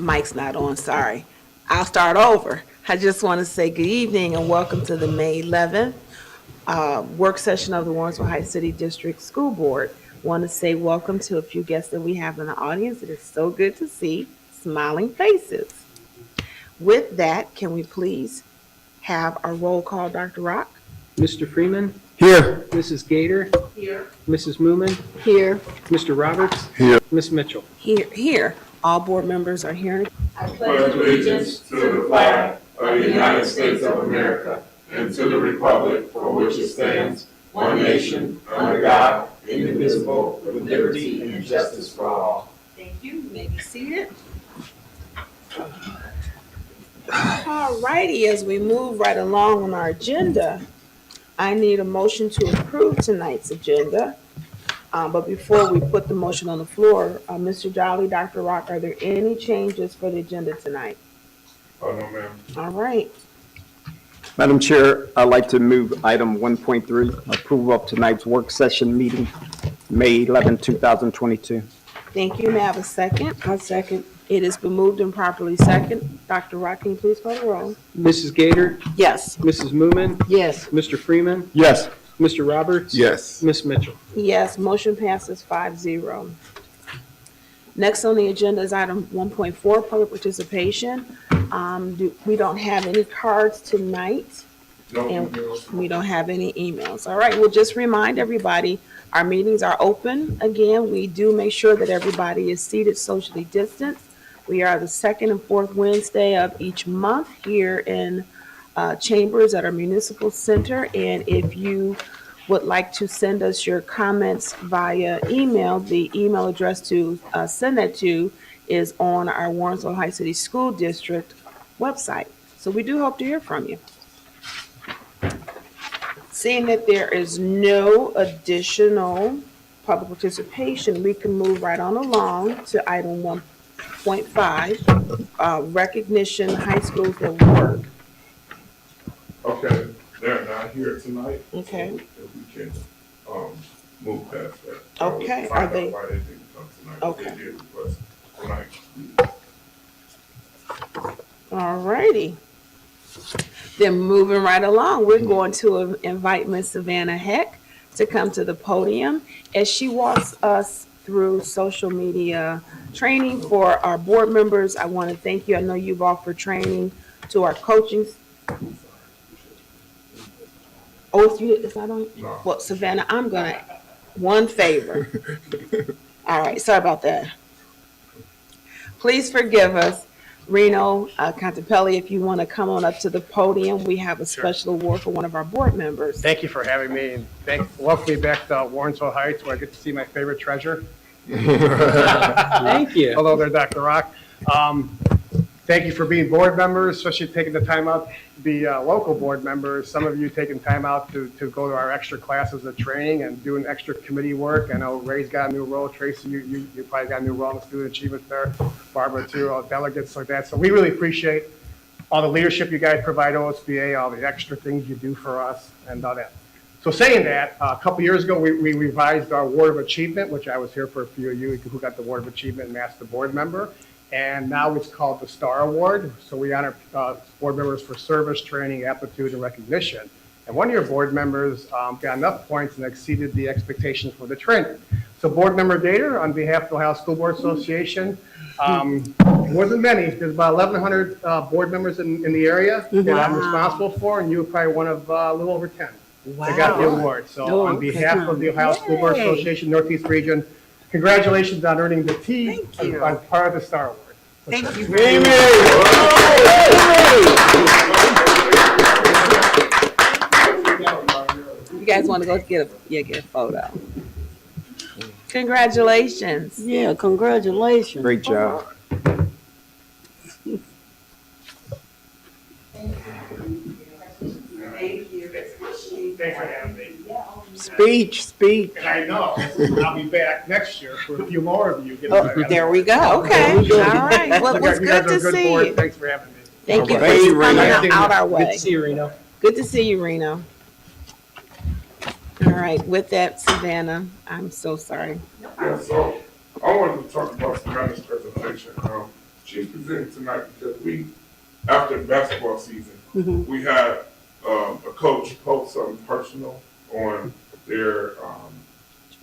Mic's not on, sorry. I'll start over. I just want to say good evening and welcome to the May 11th work session of the Warrensville Heights City District School Board. Want to say welcome to a few guests that we have in the audience. It is so good to see smiling faces. With that, can we please have our roll call, Dr. Rock? Mr. Freeman? Here. Mrs. Gator? Here. Mrs. Moomin? Here. Mr. Roberts? Here. Ms. Mitchell? Here. All board members are here. I pledge allegiance to the flag of the United States of America and to the republic for which it stands, one nation, under God, indivisible, with liberty and justice for all. Thank you. You may be seated. All righty, as we move right along on our agenda, I need a motion to approve tonight's agenda. But before we put the motion on the floor, Mr. Jolly, Dr. Rock, are there any changes for the agenda tonight? Oh, no, ma'am. All right. Madam Chair, I'd like to move item 1.3, approval of tonight's work session meeting, May 11, 2022. Thank you. May I have a second? I'll second. It has been moved and properly second. Dr. Rock, can you please call the roll? Mrs. Gator? Yes. Mrs. Moomin? Yes. Mr. Freeman? Yes. Mr. Roberts? Yes. Ms. Mitchell? Yes, motion passes 5-0. Next on the agenda is item 1.4, public participation. We don't have any cards tonight, No, and no. we don't have any emails. All right, we'll just remind everybody, our meetings are open. Again, we do make sure that everybody is seated socially distanced. We are the second and fourth Wednesday of each month here in Chambers at our municipal center. And if you would like to send us your comments via email, the email address to send that to is on our Warrensville Heights City School District website. So we do hope to hear from you. Seeing that there is no additional public participation, we can move right on along to item 1.5, recognition high schools that work. Okay, they're not here tonight. Okay. So if we can, move past that. Okay, Find are out they- why they didn't come tonight. Okay. They did request tonight. All righty. Then moving right along, we're going to invite Miss Savannah Heck to come to the podium as she walks us through social media training for our board members. I want to thank you. I know you've offered training to our coaching. Oh, it's not on? No. Well, Savannah, I'm gonna, one favor. All right, sorry about that. Please forgive us. Reno Contepelli, if you want to come on up to the podium, we have a special award for one of our board members. Thank you for having me, and welcome me back to Warrensville Heights, where I get to see my favorite treasure. Thank you. Hello there, Dr. Rock. Thank you for being board members, especially taking the time out to be local board members. Some of you taking time out to go to our extra classes of training and doing extra committee work. I know Ray's got a new role. Tracy, you probably got a new role in the student achievement there. Barbara too, all delegates like that. So we really appreciate all the leadership you guys provide OSBA, all the extra things you do for us and all that. So saying that, a couple years ago, we revised our Award of Achievement, which I was here for a few of you who got the Award of Achievement and Master Board Member. And now it's called the STAR Award. So we honor board members for service, training, aptitude, and recognition. And one of your board members got enough points and exceeded the expectations for the training. So Board Member Gator, on behalf of the Ohio School Board Association, more than many, there's about 1,100 board members in the area that I'm responsible for, and you were probably one of a little over 10 that got the award. So on behalf of the Ohio School Board Association Northeast Region, congratulations on earning the T on part of the STAR Award. Thank you. You guys want to go get a photo? Congratulations. Yeah, congratulations. Great job. Thanks for having me. Speech. And I know, I'll be back next year for a few more of you. There we go. Okay. All right. Well, it was You guys good are a to see board. you. Thanks for having me. Thank you Thank you, for coming Reno. out our way. Good to see you, Reno. Good to see you, Reno. All right. With that, Savannah, I'm so sorry. Yeah, so I wanted to talk about Savannah's presentation. she's presenting tonight because after basketball season, we had a coach post something personal on their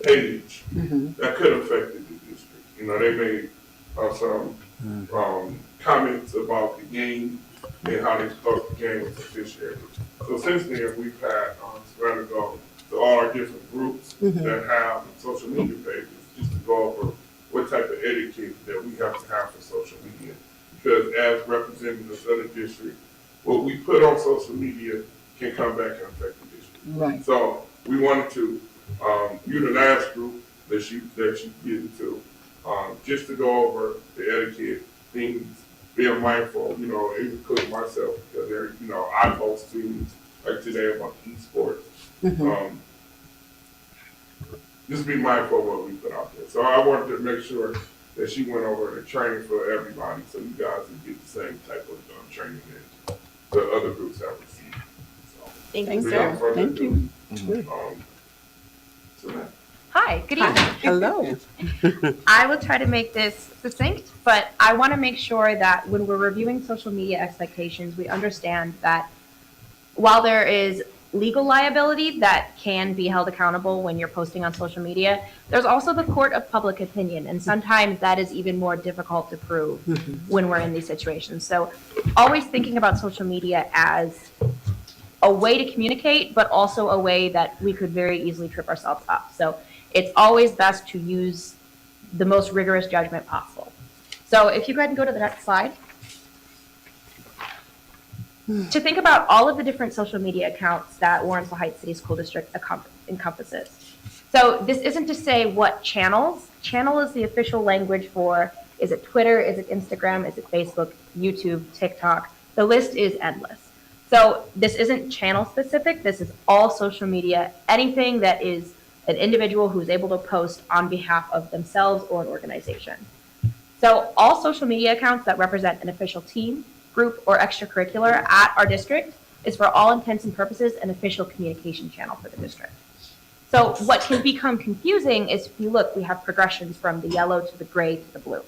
page that could have affected the district. You know, they made some comments about the game and how they thought the game was officiated. So since then, we've had to go to all our different groups that have social media pages just to go over what type of etiquette that we have to have for social media. Because as representatives of the district, what we put on social media can come back and affect the district. Right. So we wanted to, you the last group that you get into, just to go over the etiquette, things, being mindful, you know, including myself, because you know, I post things like today about esports. Just be mindful of what we put out there. So I wanted to make sure that she went over the training for everybody, so you guys can get the same type of training that the other groups have received. So, Thank you, without sir. further Thank ado, you. so that- Hi, good evening. Hello. I will try to make this succinct, but I want to make sure that when we're reviewing social media expectations, we understand that while there is legal liability that can be held accountable when you're posting on social media, there's also the court of public opinion, and sometimes that is even more difficult to prove when we're in these situations. So always thinking about social media as a way to communicate, but also a way that we could very easily trip ourselves up. So it's always best to use the most rigorous judgment possible. So if you go ahead and go to the next slide. To think about all of the different social media accounts that Warrensville Heights City School District encompasses. So this isn't to say what channels. Channel is the official language for, is it Twitter, is it Instagram, is it Facebook, YouTube, TikTok? The list is endless. So this isn't channel specific, this is all social media, anything that is an individual who's able to post on behalf of themselves or an organization. So all social media accounts that represent an official team, group, or extracurricular at our district is for all intents and purposes an official communication channel for the district. So what can become confusing is if you look, we have progressions from the yellow to the gray to the blue.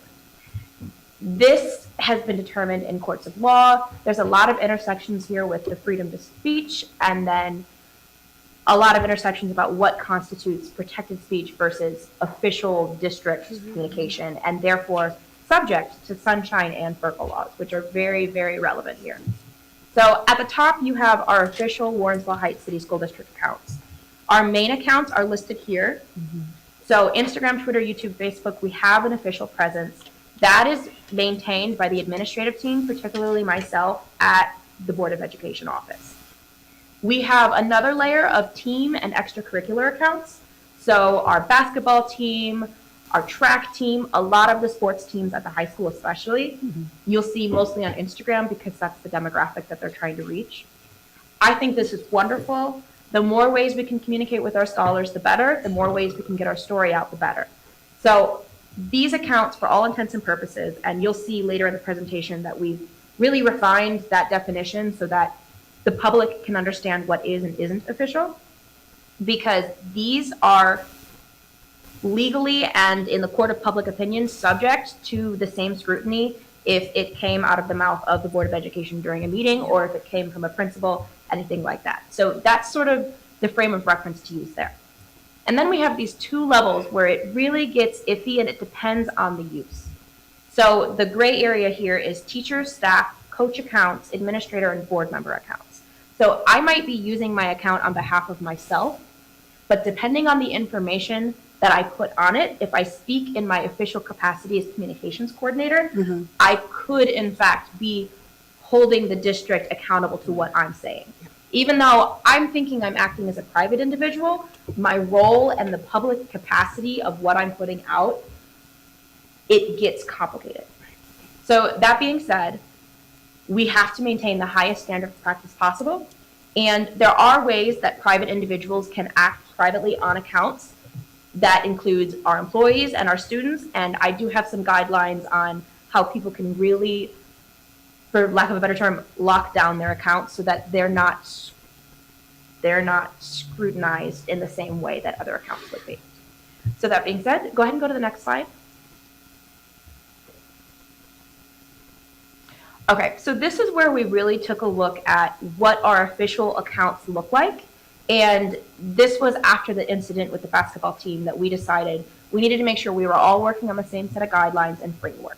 This has been determined in courts of law. There's a lot of intersections here with the freedom to speech, and then a lot of intersections about what constitutes protected speech versus official district communication, and therefore subject to sunshine and FERPA laws, which are very, very relevant here. So at the top, you have our official Warrensville Heights City School District accounts. Our main accounts are listed here. So Instagram, Twitter, YouTube, Facebook, we have an official presence. That is maintained by the administrative team, particularly myself, at the Board of Education office. We have another layer of team and extracurricular accounts. So our basketball team, our track team, a lot of the sports teams at the high school especially, you'll see mostly on Instagram because that's the demographic that they're trying to reach. I think this is wonderful. The more ways we can communicate with our scholars, the better. The more ways we can get our story out, the better. So these accounts, for all intents and purposes, and you'll see later in the presentation that we've really refined that definition so that the public can understand what is and isn't official, because these are legally and in the court of public opinion subject to the same scrutiny if it came out of the mouth of the Board of Education during a meeting or if it came from a principal, anything like that. So that's sort of the frame of reference to use there. And then we have these two levels where it really gets iffy and it depends on the use. So the gray area here is teacher, staff, coach accounts, administrator, and board member accounts. So I might be using my account on behalf of myself, but depending on the information that I put on it, if I speak in my official capacity as communications coordinator, I could in fact be holding the district accountable to what I'm saying. Even though I'm thinking I'm acting as a private individual, my role and the public capacity of what I'm putting out, it gets complicated. So that being said, we have to maintain the highest standard of practice possible. And there are ways that private individuals can act privately on accounts. That includes our employees and our students. And I do have some guidelines on how people can really, for lack of a better term, lock down their accounts so that they're not scrutinized in the same way that other accounts would be. So that being said, go ahead and go to the next slide. Okay, so this is where we really took a look at what our official accounts look like. And this was after the incident with the basketball team that we decided we needed to make sure we were all working on the same set of guidelines and framework.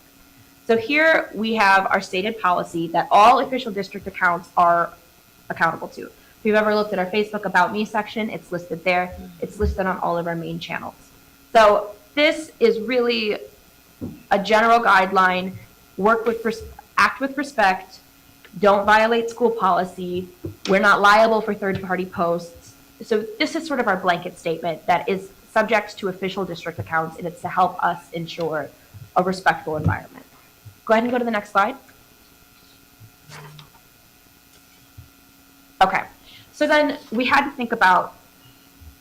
So here we have our stated policy that all official district accounts are accountable to. If you've ever looked at our Facebook About Me section, it's listed there. It's listed on all of our main channels. So this is really a general guideline. Act with respect. Don't violate school policy. We're not liable for third-party posts. So this is sort of our blanket statement that is subject to official district accounts, and it's to help us ensure a respectful environment. Go ahead and go to the next slide. Okay, so then we had to think about,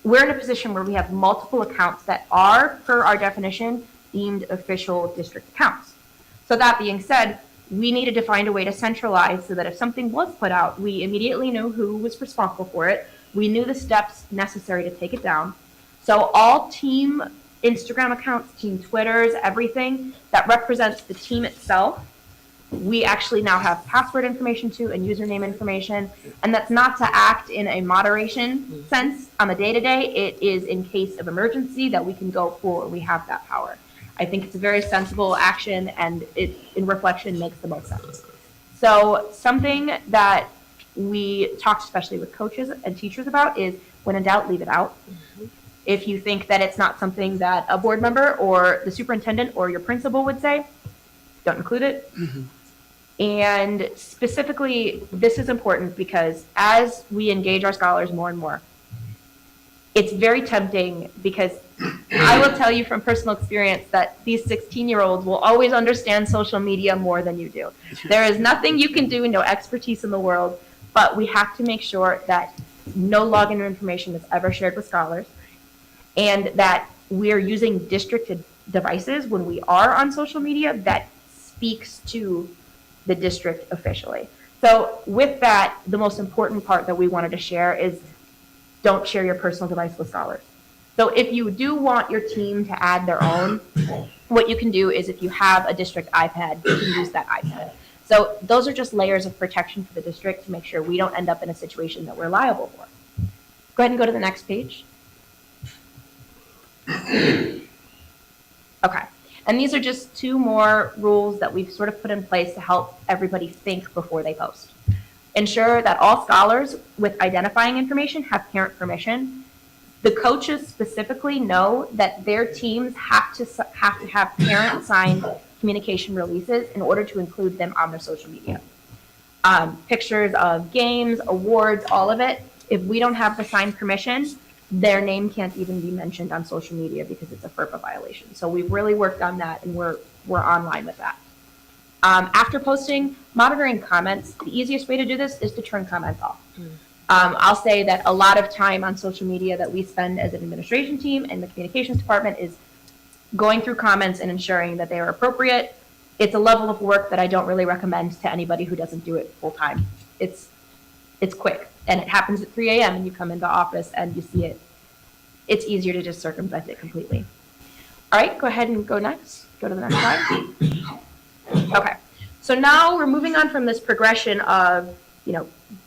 we're in a position where we have multiple accounts that are, per our definition, deemed official district accounts. So that being said, we needed to find a way to centralize so that if something was put out, we immediately knew who was responsible for it. We knew the steps necessary to take it down. So all team Instagram accounts, team Twitters, everything that represents the team itself, we actually now have password information to and username information. And that's not to act in a moderation sense on the day-to-day. It is in case of emergency that we can go for, we have that power. I think it's a very sensible action, and it, in reflection, makes the most sense. So something that we talked especially with coaches and teachers about is, when in doubt, leave it out. If you think that it's not something that a board member or the superintendent or your principal would say, don't include it. And specifically, this is important because as we engage our scholars more and more, it's very tempting, because I will tell you from personal experience that these 16-year-olds will always understand social media more than you do. There is nothing you can do, no expertise in the world, but we have to make sure that no login information is ever shared with scholars, and that we're using district devices when we are on social media that speaks to the district officially. So with that, the most important part that we wanted to share is, don't share your personal device with scholars. So if you do want your team to add their own, what you can do is, if you have a district iPad, you can use that iPad. So those are just layers of protection for the district to make sure we don't end up in a situation that we're liable for. Go ahead and go to the next page. Okay, and these are just two more rules that we've sort of put in place to help everybody think before they post. Ensure that all scholars with identifying information have parent permission. The coaches specifically know that their teams have to have parent-signed communication releases in order to include them on their social media. Pictures of games, awards, all of it. If we don't have the signed permission, their name can't even be mentioned on social media because it's a FERPA violation. So we've really worked on that, and we're online with that. After posting, monitoring comments, the easiest way to do this is to turn comments off. I'll say that a lot of time on social media that we spend as an administration team and the communications department is going through comments and ensuring that they are appropriate. It's a level of work that I don't really recommend to anybody who doesn't do it full time. It's quick, and it happens at 3 a.m. and you come into office and you see it. It's easier to just circumvent it completely. All right, go ahead and go next. Go to the next slide. Okay, so now we're moving on from this progression of,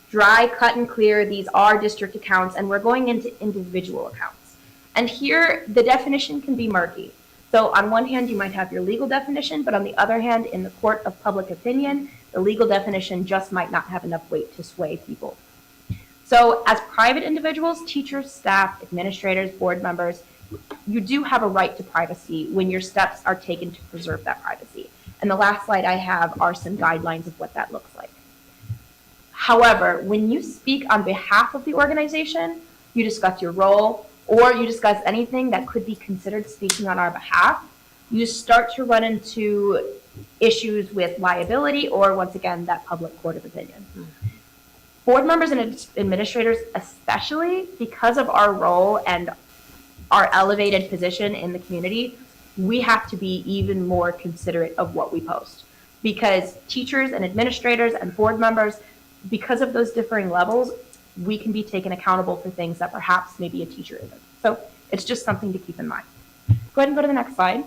dry, cut and clear, these are district accounts, and we're going into individual accounts. And here, the definition can be murky. So on one hand, you might have your legal definition, but on the other hand, in the court of public opinion, the legal definition just might not have enough weight to sway people. So as private individuals, teachers, staff, administrators, board members, you do have a right to privacy when your steps are taken to preserve that privacy. And the last slide I have are some guidelines of what that looks like. However, when you speak on behalf of the organization, you discuss your role, or you discuss anything that could be considered speaking on our behalf, you start to run into issues with liability, or once again, that public court of opinion. Board members and administrators, especially because of our role and our elevated position in the community, we have to be even more considerate of what we post, because teachers and administrators and board members, because of those differing levels, we can be taken accountable for things that perhaps maybe a teacher isn't. So it's just something to keep in mind. Go ahead and go to the next slide.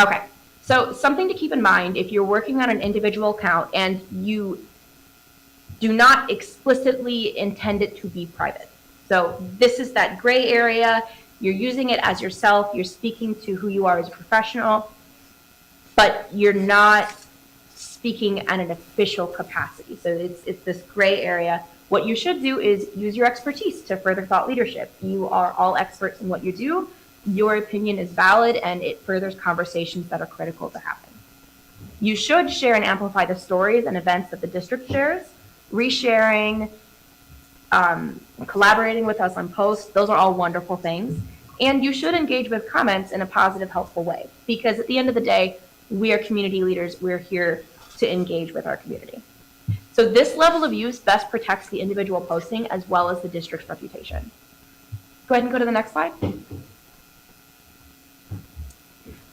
Okay, So something to keep in mind if you're working on an individual account and you do not explicitly intend it to be private. So this is that gray area. You're using it as yourself. You're speaking to who you are as a professional, but you're not speaking at an official capacity. So it's this gray area. What you should do is use your expertise to further thought leadership. You are all experts in what you do. Your opinion is valid and it furthers conversations that are critical to happen. You should share and amplify the stories and events that the district shares, resharing, collaborating with us on posts. Those are all wonderful things. And you should engage with comments in a positive, helpful way, because at the end of the day, we are community leaders. We're here to engage with our community. So this level of use best protects the individual posting as well as the district's reputation. Go ahead and go to the next slide.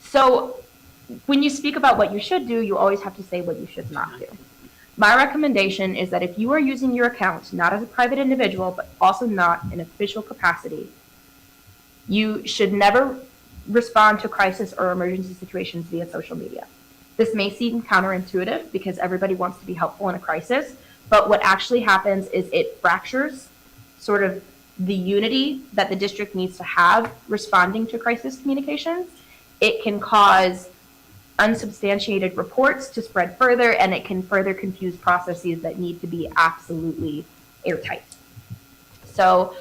So when you speak about what you should do, you always have to say what you should not do. My recommendation is that if you are using your account, not as a private individual, but also not in official capacity, you should never respond to crisis or emergency situations via social media. This may seem counterintuitive because everybody wants to be helpful in a crisis, but what actually happens is it fractures sort of the unity that the district needs to have responding to crisis communications. It can cause unsubstantiated reports to spread further, and it can further confuse processes that need to be absolutely airtight. So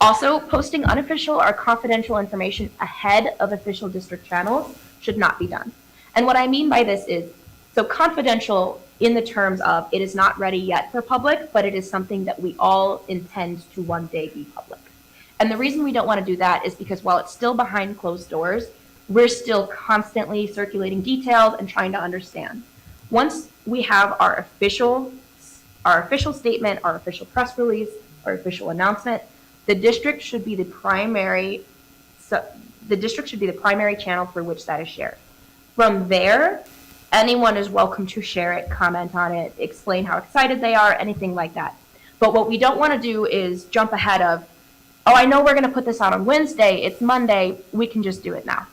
also, posting unofficial or confidential information ahead of official district channels should not be done. And what I mean by this is, so confidential in the terms of it is not ready yet for public, but it is something that we all intend to one day be public. And the reason we don't want to do that is because while it's still behind closed doors, we're still constantly circulating details and trying to understand. Once we have our official statement, our official press release, our official announcement, the district should be the primary channel through which that is shared. From there, anyone is welcome to share it, comment on it, explain how excited they are, anything like that. But what we don't want to do is jump ahead of, oh, I know we're going to put this out on Wednesday, it's Monday, we can just do it now.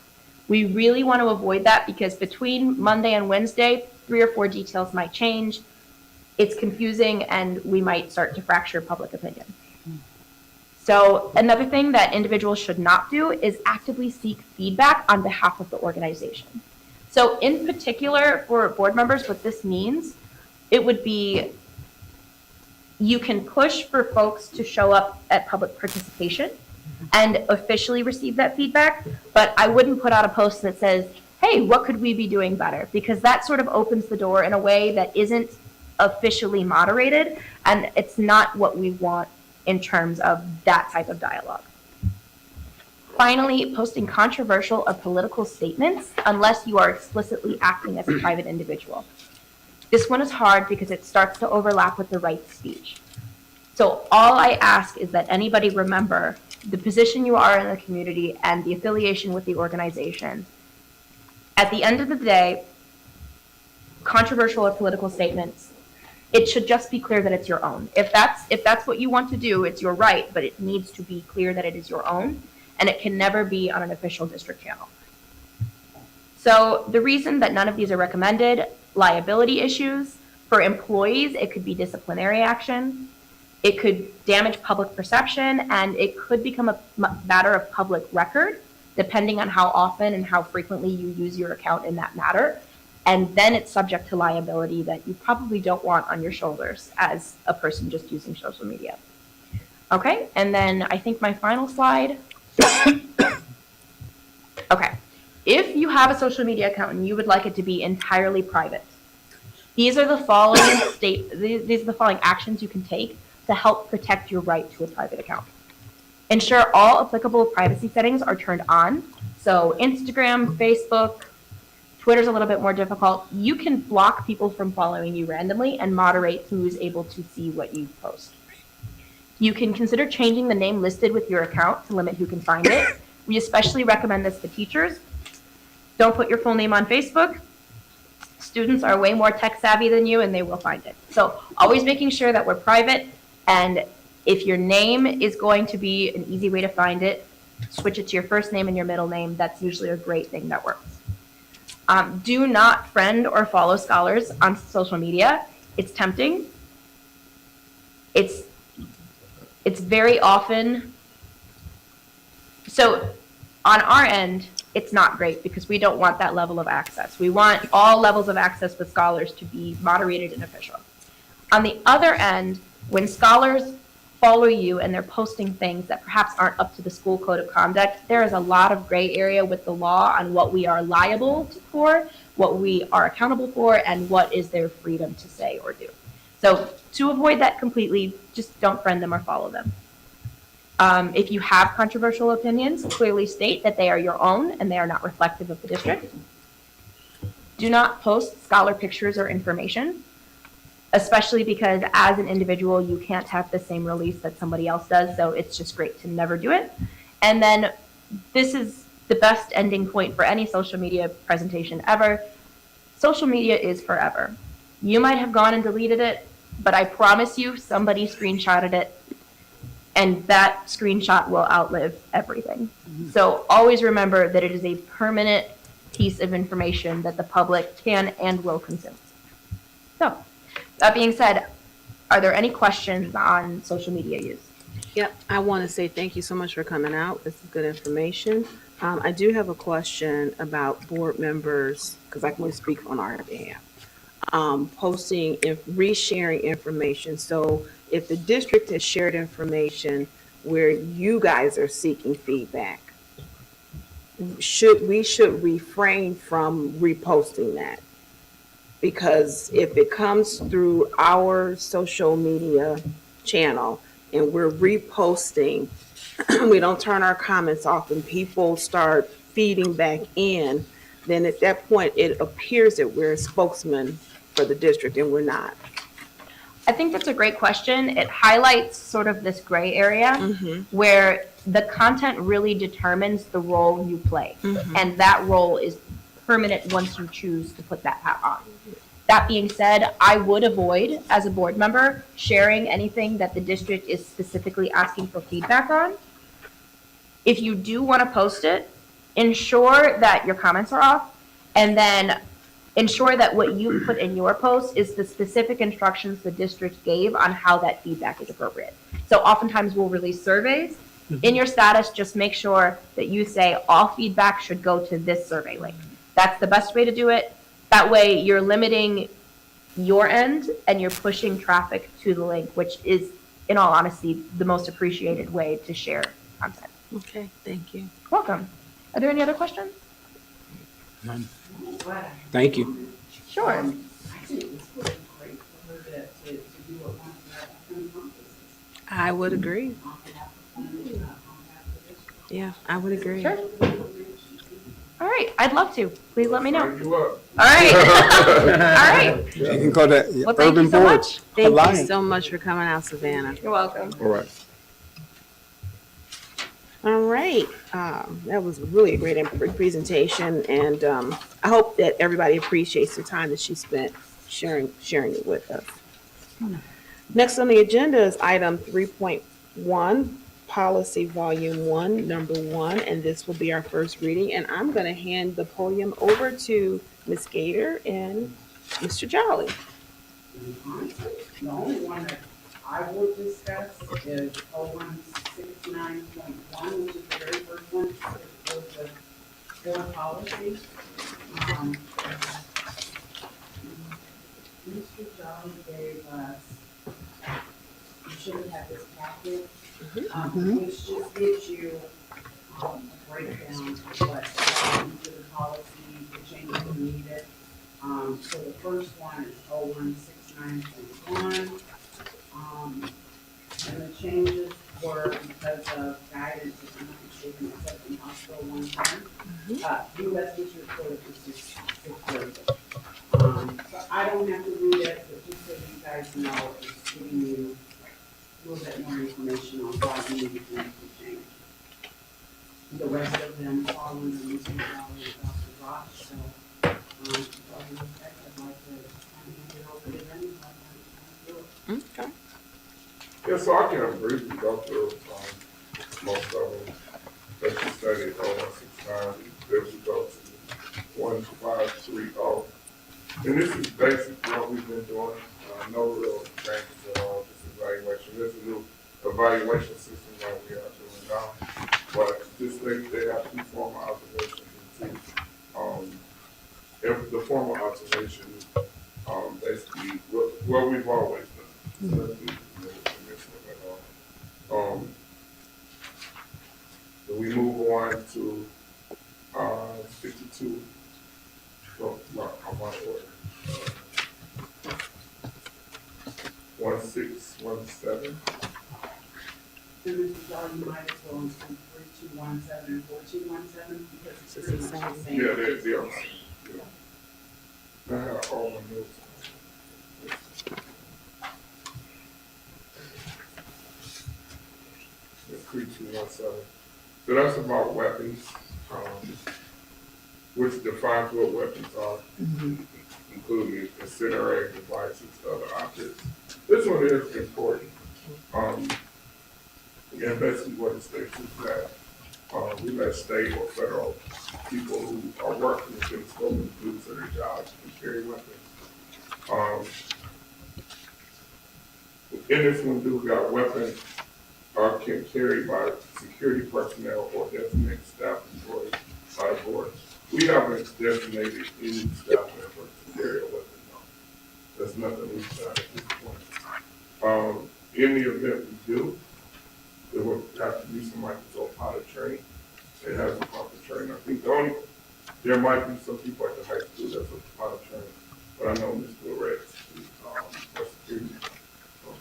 We really want to avoid that because between Monday and Wednesday, 3 or 4 details might change. It's confusing and we might start to fracture public opinion. So another thing that individuals should not do is actively seek feedback on behalf of the organization. So in particular for board members, what this means, it would be you can push for folks to show up at public participation and officially receive that feedback, but I wouldn't put out a post that says, hey, what could we be doing better? Because that sort of opens the door in a way that isn't officially moderated, and it's not what we want in terms of that type of dialogue. Finally, posting controversial or political statements unless you are explicitly acting as a private individual. This one is hard because it starts to overlap with the right to speech. So all I ask is that anybody remember the position you are in the community and the affiliation with the organization. At the end of the day, controversial or political statements, it should just be clear that it's your own. If that's what you want to do, it's your right, but it needs to be clear that it is your own, and it can never be on an official district channel. So the reason that none of these are recommended, liability issues. For employees, it could be disciplinary action. It could damage public perception, and it could become a matter of public record, depending on how often and how frequently you use your account in that matter. And then it's subject to liability that you probably don't want on your shoulders as a person just using social media. Okay, and then I think my final slide. Okay, if you have a social media account and you would like it to be entirely private, these are the following actions you can take to help protect your right to a private account. Ensure all applicable privacy settings are turned on. So Instagram, Facebook, Twitter's a little bit more difficult. You can block people from following you randomly and moderate who's able to see what you post. You can consider changing the name listed with your account to limit who can find it. We especially recommend this to teachers. Don't put your full name on Facebook. Students are way more tech savvy than you and they will find it. So always making sure that we're private, and if your name is going to be an easy way to find it, switch it to your first name and your middle name. That's usually a great thing that works. Do not friend or follow scholars on social media. It's tempting. It's very often, so on our end, it's not great because we don't want that level of access. We want all levels of access with scholars to be moderated and official. On the other end, when scholars follow you and they're posting things that perhaps aren't up to the school code of conduct, there is a lot of gray area with the law on what we are liable for, what we are accountable for, and what is their freedom to say or do. So to avoid that completely, just don't friend them or follow them. If you have controversial opinions, clearly state that they are your own and they are not reflective of the district. Do not post scholar pictures or information, especially because as an individual, you can't have the same release that somebody else does, so it's just great to never do it. And then this is the best ending point for any social media presentation ever. Social media is forever. You might have gone and deleted it, but I promise you somebody screenshotted it, and that screenshot will outlive everything. So always remember that it is a permanent piece of information that the public can and will consume. So, that being said, are there any questions on social media use? Yep, I want to say thank you so much for coming out. This is good information. I do have a question about board members, because I can only speak on our behalf. Posting, resharing information. So if the district has shared information where you guys are seeking feedback, we should refrain from reposting that. Because if it comes through our social media channel and we're reposting, we don't turn our comments off and people start feeding back in, then at that point it appears that we're a spokesman for the district and we're not. I think that's a great question. It highlights sort of this gray area where the content really determines the role you play. And that role is permanent once you choose to put that hat on. That being said, I would avoid, as a board member, sharing anything that the district is specifically asking for feedback on. If you do want to post it, ensure that your comments are off, and then ensure that what you put in your post is the specific instructions the district gave on how that feedback is appropriate. So oftentimes we'll release surveys. In your status, just make sure that you say all feedback should go to this survey link. That's the best way to do it. That way you're limiting your end and you're pushing traffic to the link, which is, in all honesty, the most appreciated way to share content. Okay, thank you. Welcome. Are there any other questions? Thank you. Sure. I think it was really great for her to do what one of the upcoming conferences. I would agree. On behalf of the community, on behalf of the district. Yeah, I would agree. Sure. All right, I'd love to. Please let me know. Sign you up. All right. All right. You can go to Well, thank you so much. Thank you Alliance. so much for coming out, Savannah. You're welcome. All right. All right, that was really a great presentation, and I hope that everybody appreciates the time that she spent sharing it with us. Next on the agenda is item 3.1, Policy Volume 1, Number 1, and this will be our first reading, and I'm going to hand the podium over to Ms. Gator and Mr. Jolly. The only one that I will discuss is 0169.1, which is the very first one. It was the board policy. Mr. Jolly gave us, you should have had this packet, which just gives you a breakdown of what each of the policies, the changes are needed. So the first one is 0169.1. And the changes were because of guidance, if I'm not mistaken, accepting hospital 110. U.S. District Court is 630. So I don't have to read it, but just so you guys know, it's giving you a little bit more information on why you need to make the change. The rest of them fall under Mr. Valley and Dr. Roch, so I'd like to kind of hand it over to them. Okay. Yeah, so I can agree with Dr. Most of them that you studied 0169, they would go to 1 to 5 And this is basically what we've been doing, no real changes at all, just evaluation. There's a new evaluation system that we are doing now. But just they have two formal observations and two, if the formal observation, basically what we've always done. So that's no commission at all. So we move on to, 52. So, I'm on order. 1617. And Mr. Dahl, you might as well include 3217 and 4217 because it's pretty much the same. Yeah, they're. I have all my notes. It's 3217. So that's about weapons, which defines what weapons are, including incinerating devices, other objects. This one is important. And basically what it states is that we let state or federal people who are working within the scope of the duties of their jobs can carry weapons. In this one, we got weapons can carry by security personnel or designated staff employees by the board. We haven't designated any staff member to carry a weapon. No. That's nothing we've done at this point. In the event we do, there will have to be somebody that's on pilot training. It has a proper training. I think there might be some people at the high school that's on pilot training, but I know Mr. Rex, who's our security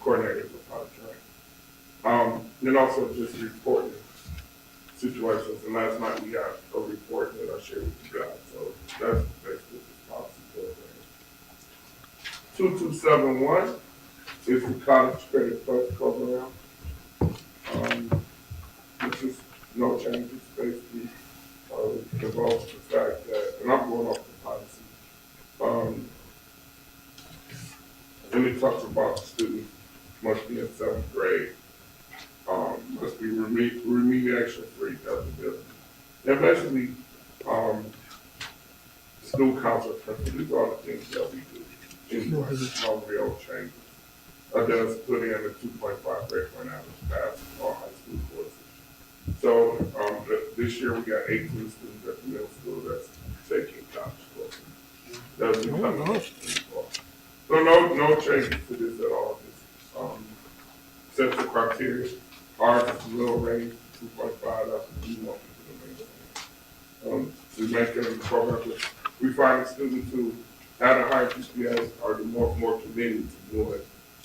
coordinator, is on pilot training. And also just reporting situations. And last night we got a report that I shared with you guys. So that's basically the policy program. 2271 is the College Credit Plus program. Which is no changes, basically, involves the fact that, and I'm going off the policy, and it talks about the student must be in 7th grade, must be remediation free eligibility. And basically, school council principal, these are the things that we do. Anyway, no real changes. Does put in a 2.5 grade point average pass all high school courses. So this year we got 18 students at the middle school that's taking college courses. That's becoming so no changes to this at all. Just sets the criteria. Ours is a little range, 2.5. That's what we want people to maintain. We make it in the program. We find the students who have a higher GPA are the more committed to doing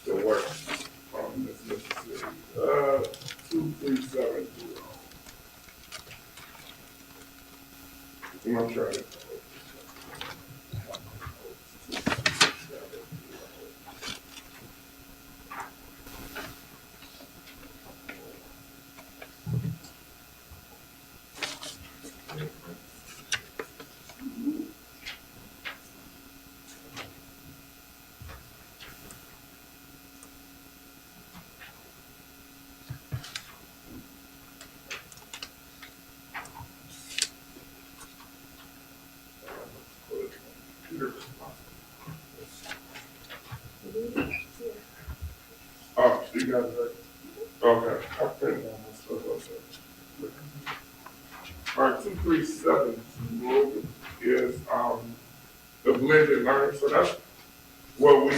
the work that's necessary. 2370. I'm trying to. Oh, you got it. Okay, I printed all my stuff up there. All right, 237 is the blended learning. So that's what we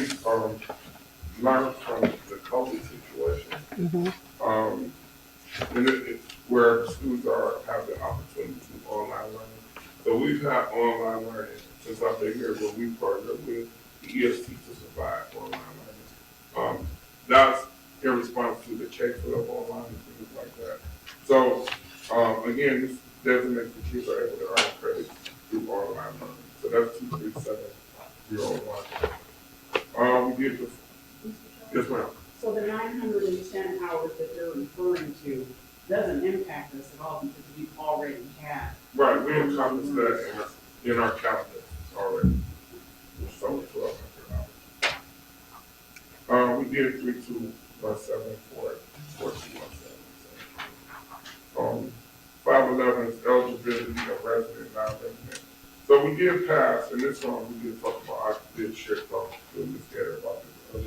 learned from the COVID situation. And it's where students have the opportunity to do online learning. So we've had online learning since I've been here, where we partnered with the EST to provide online learning. That's in response to the checks for online and things like that. So again, this designates the kids are able to earn credit through online learning. So that's 23701. We did this. Yes, ma'am. So the 910 hours that they're referring to doesn't impact us at all because we already have. Right, we encompass that in our calendar already. So 1,200 hours. We did 3217 for 4217. 511 is eligibility of resident, non-resident. So we did pass, and this one we did talk about I did share thoughts with Ms. Gator about this.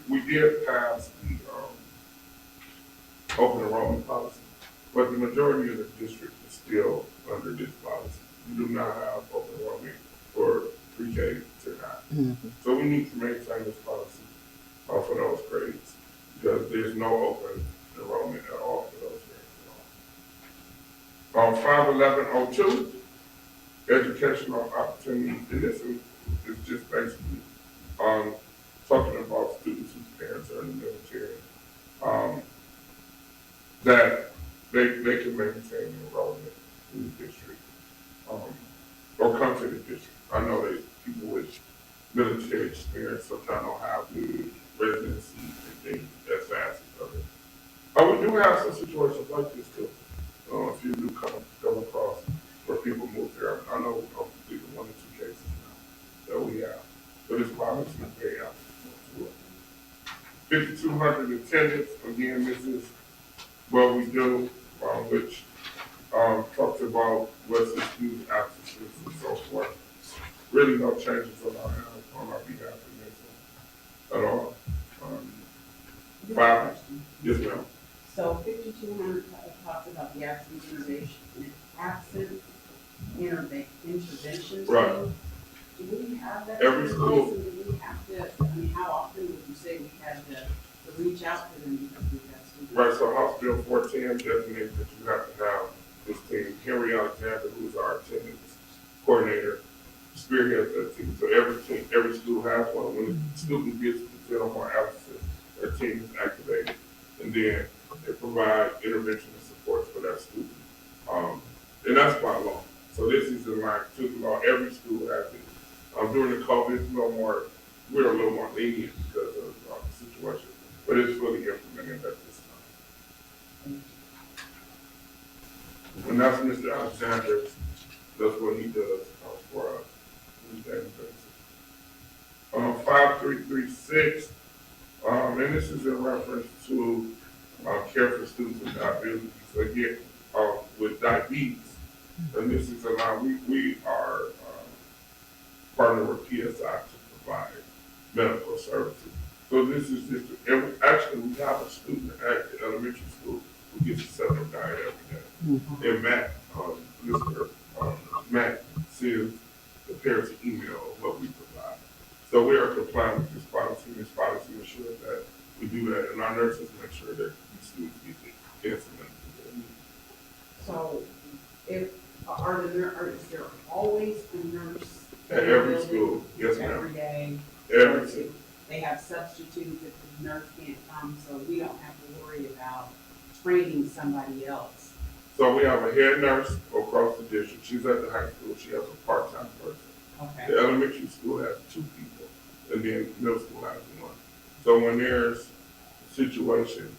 We did pass the, open enrollment policy, but the majority of the district is still under this policy. We do not have open enrollment for pre-K to 9. So we need to maintain this policy for those grades, because there's no open enrollment at all for those grades at all. 51102, educational opportunities, and this is just basically talking about students whose parents are in the military, that they can maintain enrollment in the district, or come to the district. I know that people with military experience sometimes don't have the residency and things as fast as others. We do have some situations like this too. If you do come across where people move there, I know of either 1 or 2 cases now that we have. So this policy is very out. 5,200 attendance, again, this is what we do, which talks about what's excused absences and so forth. Really no changes on our behalf in this one at all. Just a 5, question. yes ma'am. So 5,200 talks about the absence intervention. Right. Do we have that? Every school. Do we have to, I mean, how often would you say we had to reach out to them because we have students? Right, so House Bill 410 designates that you have to have this team. Henry Alexander, who's our attendance coordinator, spearheads that team. So every school has one. When a student gets to 10 or more absences, their team is activated. And then they provide intervention and supports for that student. And that's by law. So this is in line to the law. Every school has it. During the COVID, we're a little more lenient because of the situation, but it's fully implemented at this time. And that's Mr. Alexander. That's what he does for us. 5336, and this is in reference to care for students with diabetes. Again, with diabetes, and this is allowed, we are partnered with PSI to provide medical services. So this is just, actually we have a student at the elementary school who gets a separate diet every day. And Matt, Mr. Matt sends the parents an email of what we provide. So we are complying with this policy, and this policy ensures that we do that, and our nurses make sure that these students get the insulin. So is there always a nurse? At every school, yes ma'am. Every day? Every school. They have substitutes if the nurse can't come, so we don't have to worry about training somebody else. So we have a head nurse across the district. She's at the high school. She has a part-time person. Okay. The elementary school has 2 people, and then middle school has 1. So when there's a situation,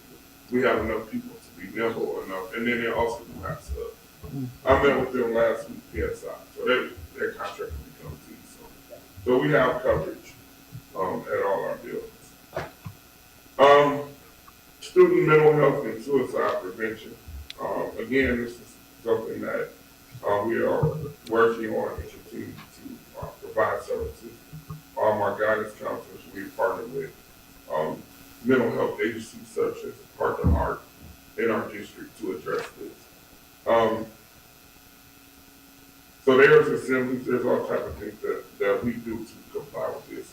we have enough people to be nimble enough, and then they also do have subs. I met with them last week, PSI, so their contract will become T. So we have coverage at all our buildings. Student mental health and suicide prevention. Again, this is something that we are working on and continue to provide services. Our guidance counselors, we partner with mental health agencies such as Partner Heart in our district to address this. So there's assemblies, there's all type of things that we do to comply with this.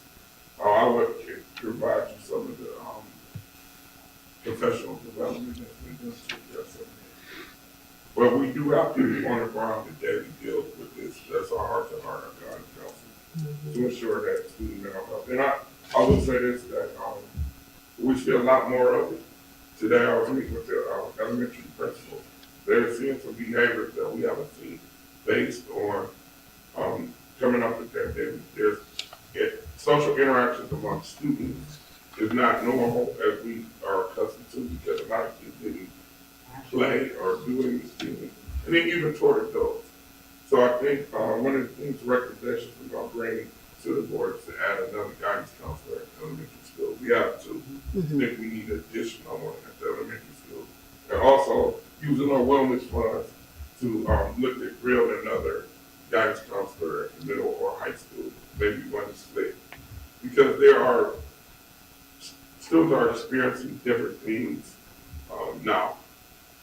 I would provide you some of the professional development that's been done to address some of this. But we do have people on the ground that daily deal with this. That's our heart-to-heart, our guidance council, to ensure that student mental health. And I will say this, that we see a lot more of it. Today I was meeting with the elementary principals. They're seeing some behaviors that we haven't seen based on coming up with that. There's social interactions among students is not normal as we are accustomed to, because a lot of kids didn't play or do anything, and then even toward adults. So I think one of the things, recommendations we're going to bring to the board is to add another guidance counselor at elementary school. We have to. I think we need additional one at the elementary school. And also using our wellness funds to look at real another guidance counselor at the middle or high school, maybe 1 to schools are experiencing different things now.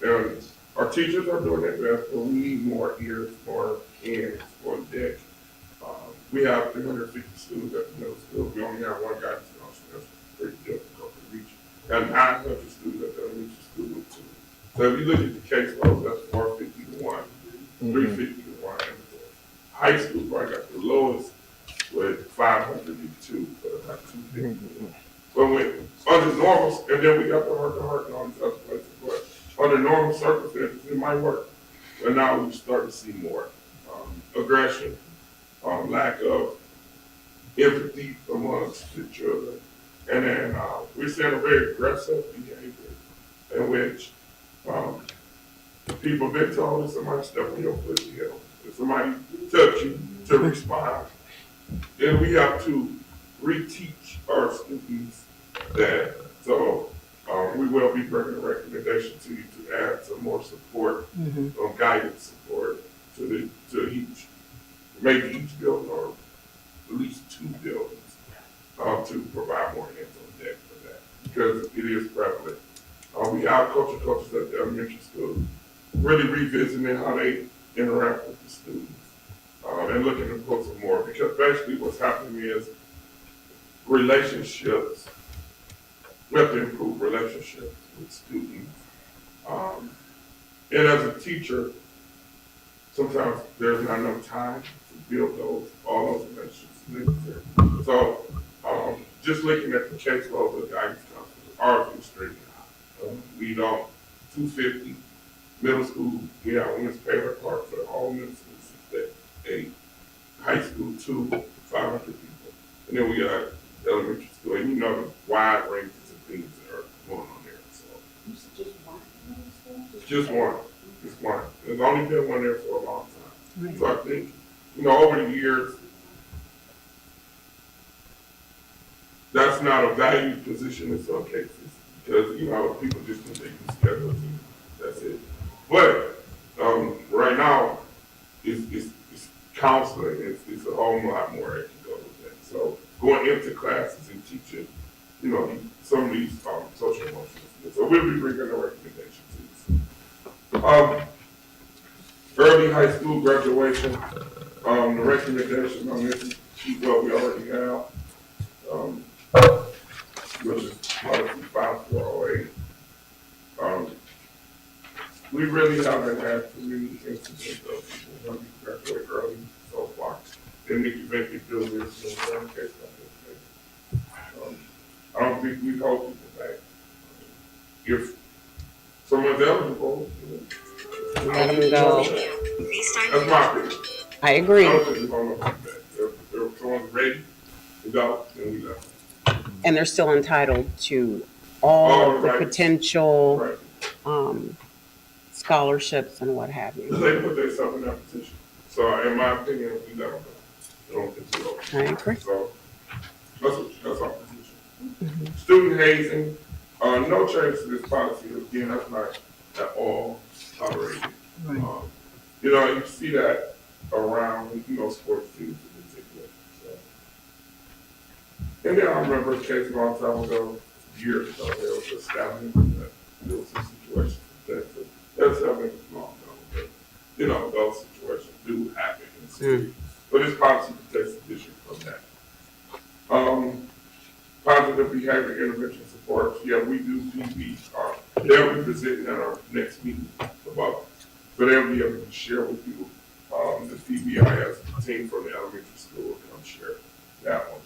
And our teachers are doing their best, but we need more ears, more hands on deck. We have 350 students at the middle school. We only have one guidance counselor. That's pretty difficult to reach. And 900 students at the elementary school too. So if you look at the case loads, that's 450 to 1, 350 to 1. And the high school probably got the lowest with 502, but about 250. But when under normal, and then we got the heart and all these other places, but under normal circumstances, it might work. But now we start to see more aggression, lack of empathy amongst the children. And then we're seeing a very aggressive behavior in which people have been told if somebody step on your foot, you know, if somebody touch you to respond. Then we have to reteach our students that. So we will be bringing a recommendation to you to add some more support, guidance support to each, maybe each building or at least 2 buildings to provide more hands on deck for that because it is prevalent. We have culture coaches at the elementary school really revisiting how they interact with the students and looking to put some more because basically what's happening is relationships. We have to improve relationships with students. And as a teacher, sometimes there's not enough time to build all those relationships. So just looking at the caseload of guidance counselors, ours is extremely high. We don't, 250, middle school, we have women's favorite part for all middle schools, 8, high school, 2, 500 people. And then we got elementary school, and you know the wide ranges of things that are going on there. So just one. There's only been one there for a long time. Right. So I think, over the years, that's not a valued position in some cases because, people just think they can schedule and that's it. But right now, it's counseling. It's a whole lot more that can go with that. So going into classes and teaching, some of these social emotional skills. So we'll be bringing a recommendation to you. Early high school graduation, the recommendation on this is what we already have, which is policy 5408. We really haven't had too many incidents of people who graduate early so far. In the event they do this, case like this. I don't think we hold people back. If someone's eligible, Let them go. that's my opinion. I agree. I don't think we hold them back. If someone's ready to go, then we go. And they're still entitled to all of the right. potential Right. scholarships and what have you. They put themselves in that position. So in my opinion, we let them go. I don't think so. I agree. So that's our position. Student hazing, no change to this policy. Again, that's not at all tolerated. Right. You see that around, sports teams in particular. So. And then I remember a case a long time ago, years ago, there was a stabbing that there was a situation that's happening long ago, but those situations do happen in the city. But this policy protects the district from that. Positive behavior intervention support. Yeah, we do PB. They'll be presenting at our next meeting about, so they'll be able to share with you the PBI as a team from the elementary school to come share that one.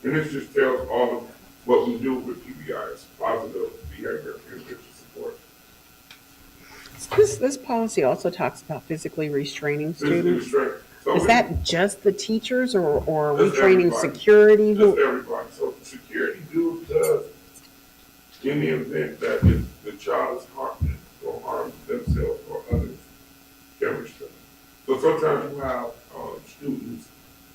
And this just tells all of what we do with PBI is positive behavior intervention support. This policy also talks about physically restraining students. So Is that just the teachers or are we That's training everybody. security? Just everybody. So security does in the event that the child is harmed or harm themselves or others, can restrain. So sometimes you have students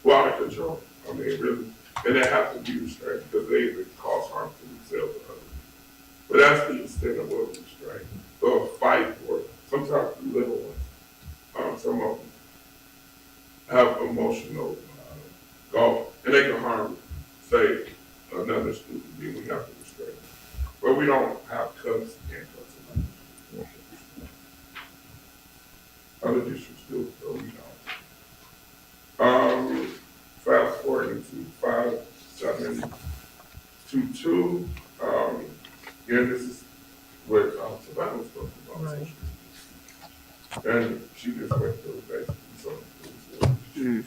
who are out of control. I mean, really, and they have to be restrained because they either cause harm to themselves or others. But that's the extent of what we restrain. So a fight or sometimes little ones, some of them have emotional golf, and they can harm, say, another student, then we have to restrain them. but we don't have cuts and cuts. Other districts do, but we don't. Fast forwarding to 5722, again, this is what Savannah was talking about. Right. And she just went through basically some things.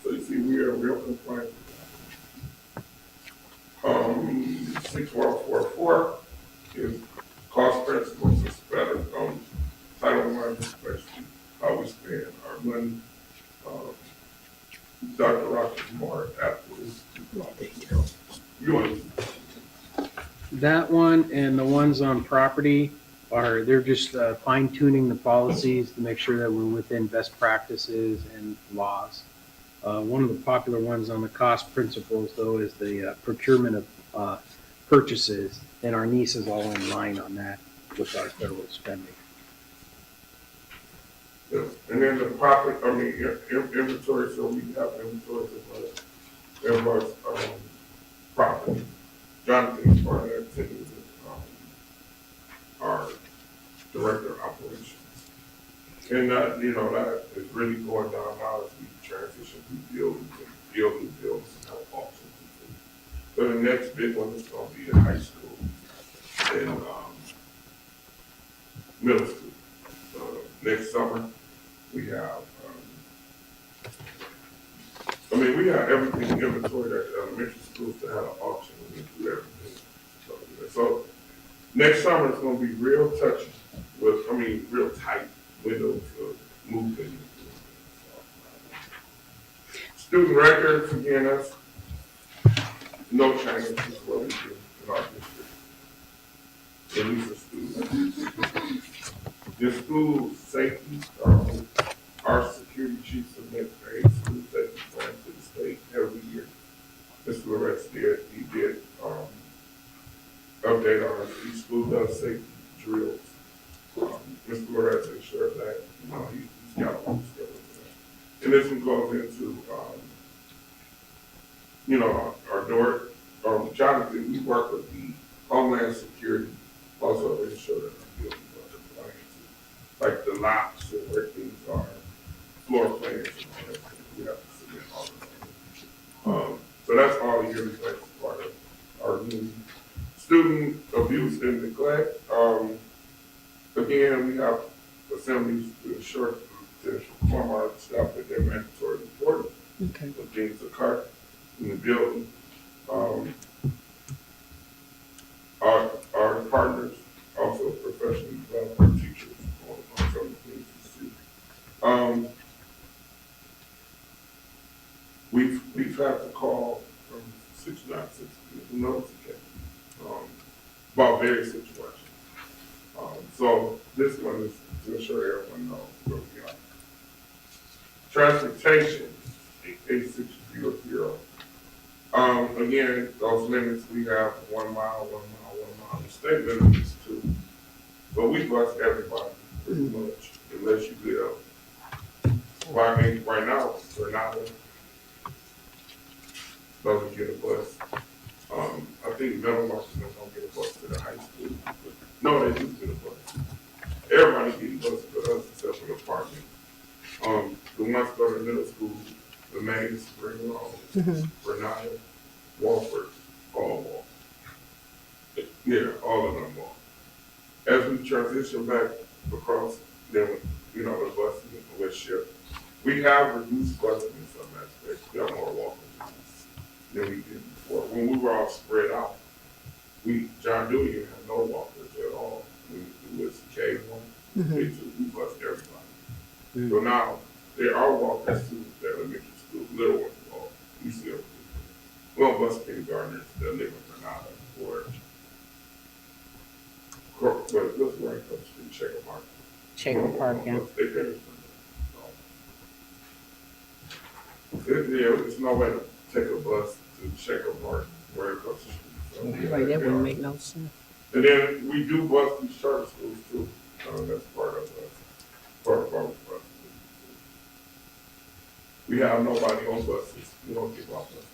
So you see, we are real compliant. 6144 is cost principles, is better, Title I, especially how we spend our money. Dr. Rock is more after this. You want to? That one and the ones on property they're just fine tuning the policies to make sure that we're within best practices and laws. One of the popular ones on the cost principles though is the procurement of purchases, and our niece is all in line on that with our federal spending. Yes. And then the profit, inventory, so we have inventories of property. Jonathan is part of that team with our director of operations. And that is really going down now as we transition through buildings and building builds and have auctions. So the next big one is going to be the high school and middle school. Next summer, we have, we have everything inventory that elementary schools to have an auction. We do everything. So next summer it's going to be real touchy real tight windows of movement. Student records, again, that's no change to what we do in our district. At least the students. The school safety, our security chief submits a school safety plan to the state every year. Mr. Loretz he did update on each school does safety drills. Mr. Loretz ensures that he's got all the stuff with that. And this one goes into our door. Jonathan, we work with the Homeland Security also to ensure that our buildings are compliant. Like the locks and where things are, floor plans and all that. We have to submit all of that. So that's all the yearly basis part of our new student abuse and neglect. Again, we have assemblies to ensure to inform our staff that they're mandatory reporting. Okay. When things occur in the building. Our partners also professionally develop our teachers on some of the things we see. We've had to call from 696 notice again about various situations. So this one is to ensure everyone knows where we are. Transportation, 8600. Again, those limits we have 1 mile, 1 mile, 1 mile. The state limit is 2. But we bus everybody pretty much, unless you live. Right now, we're not. Doesn't get a bus. I think middle markets don't get a bus to the high school. But no, they do get a bus. Everybody gets a bus but us except for the apartment. The ones go to middle school, the Mays, Spring Road, Renata, Walford, all walk. Yeah, all of them walk. As we transition back across, then the busing with shift. We have reduced busing in some aspects. We have more walkers than we did before. When we were all spread out, John Dewey had no walkers at all. We was K1, K2, we bused everybody. So now there are walkers too, the elementary school, little ones walk. We still do. We don't bus kindergartners that live in Granada or let's rank up to Checker Park. Checker Park, yeah. They finished. There's no way to take a bus to Checker Park where it comes to street. So, Right, that wouldn't make no sense. and then we do bus these charter schools too. That's part of our bus. We have nobody on buses. We don't give out buses.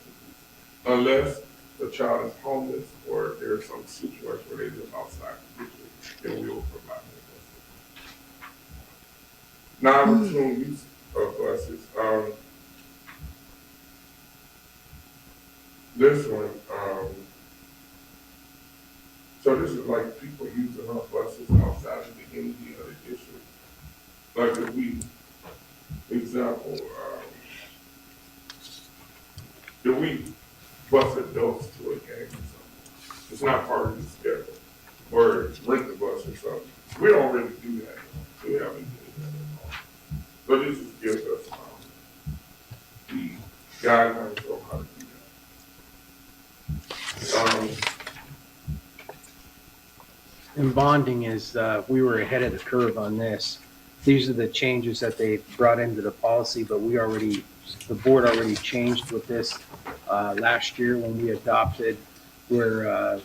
Unless the child is homeless or there's some situation where they live outside the district, then we will provide them buses. Non-routine use of buses, this one, so this is like people using our buses outside of the energy of the district. Like if we, example, if we bus adults to a game or something, it's not part of the schedule, or rent the bus or something. We don't really do that. We haven't done that at all. So this just gives us the guidelines on how to do that. And bonding is, we were ahead of the curve on this. These are the changes that they brought into the policy, but the board already changed with this last year when we adopted where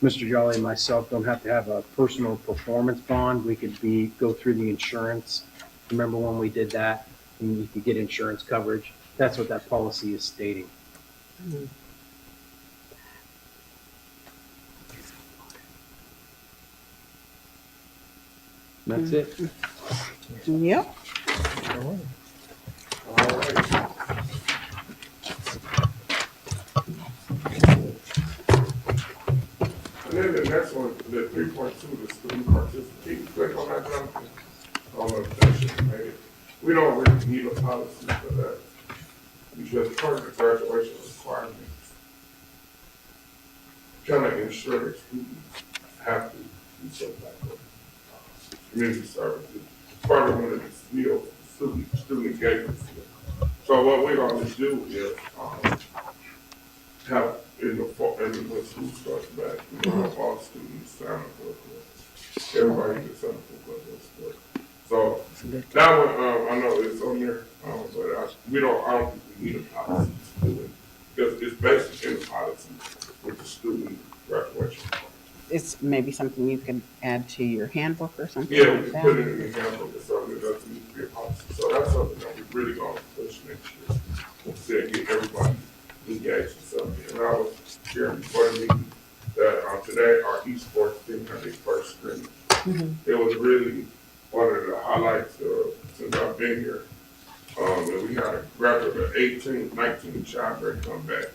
Mr. Jolly and myself don't have to have a personal performance bond. We could go through the insurance. Remember when we did that? And you could get insurance coverage. That's what that policy is stating. That's it. Yep. All right. And then the next one, the 3.2, the student participation. Click on that something. I don't know if that should be made. We don't really need a policy for that. Because part of the graduation requirements kind of ensure that students have to do some type of community services. Part of one of the skills, student engagement skills. So what we're going to do is have when school starts back, we have all students sign up for it. Everybody gets signed up for it. So that one, I know it's on there, but I don't think we need a policy to do it. Because it's basically in the policy with the student graduation. It's maybe something you can add to your handbook or something Yeah, we like can that. put it in the handbook or something, it doesn't need to be a policy. So that's something that we really gonna push next year. Instead, get everybody engaged in something. And I was sharing before the meeting that today our esports team had their first scrimmage. It was really one of the highlights since I've been here. And we had a graduate of 18, 19 child grade come back.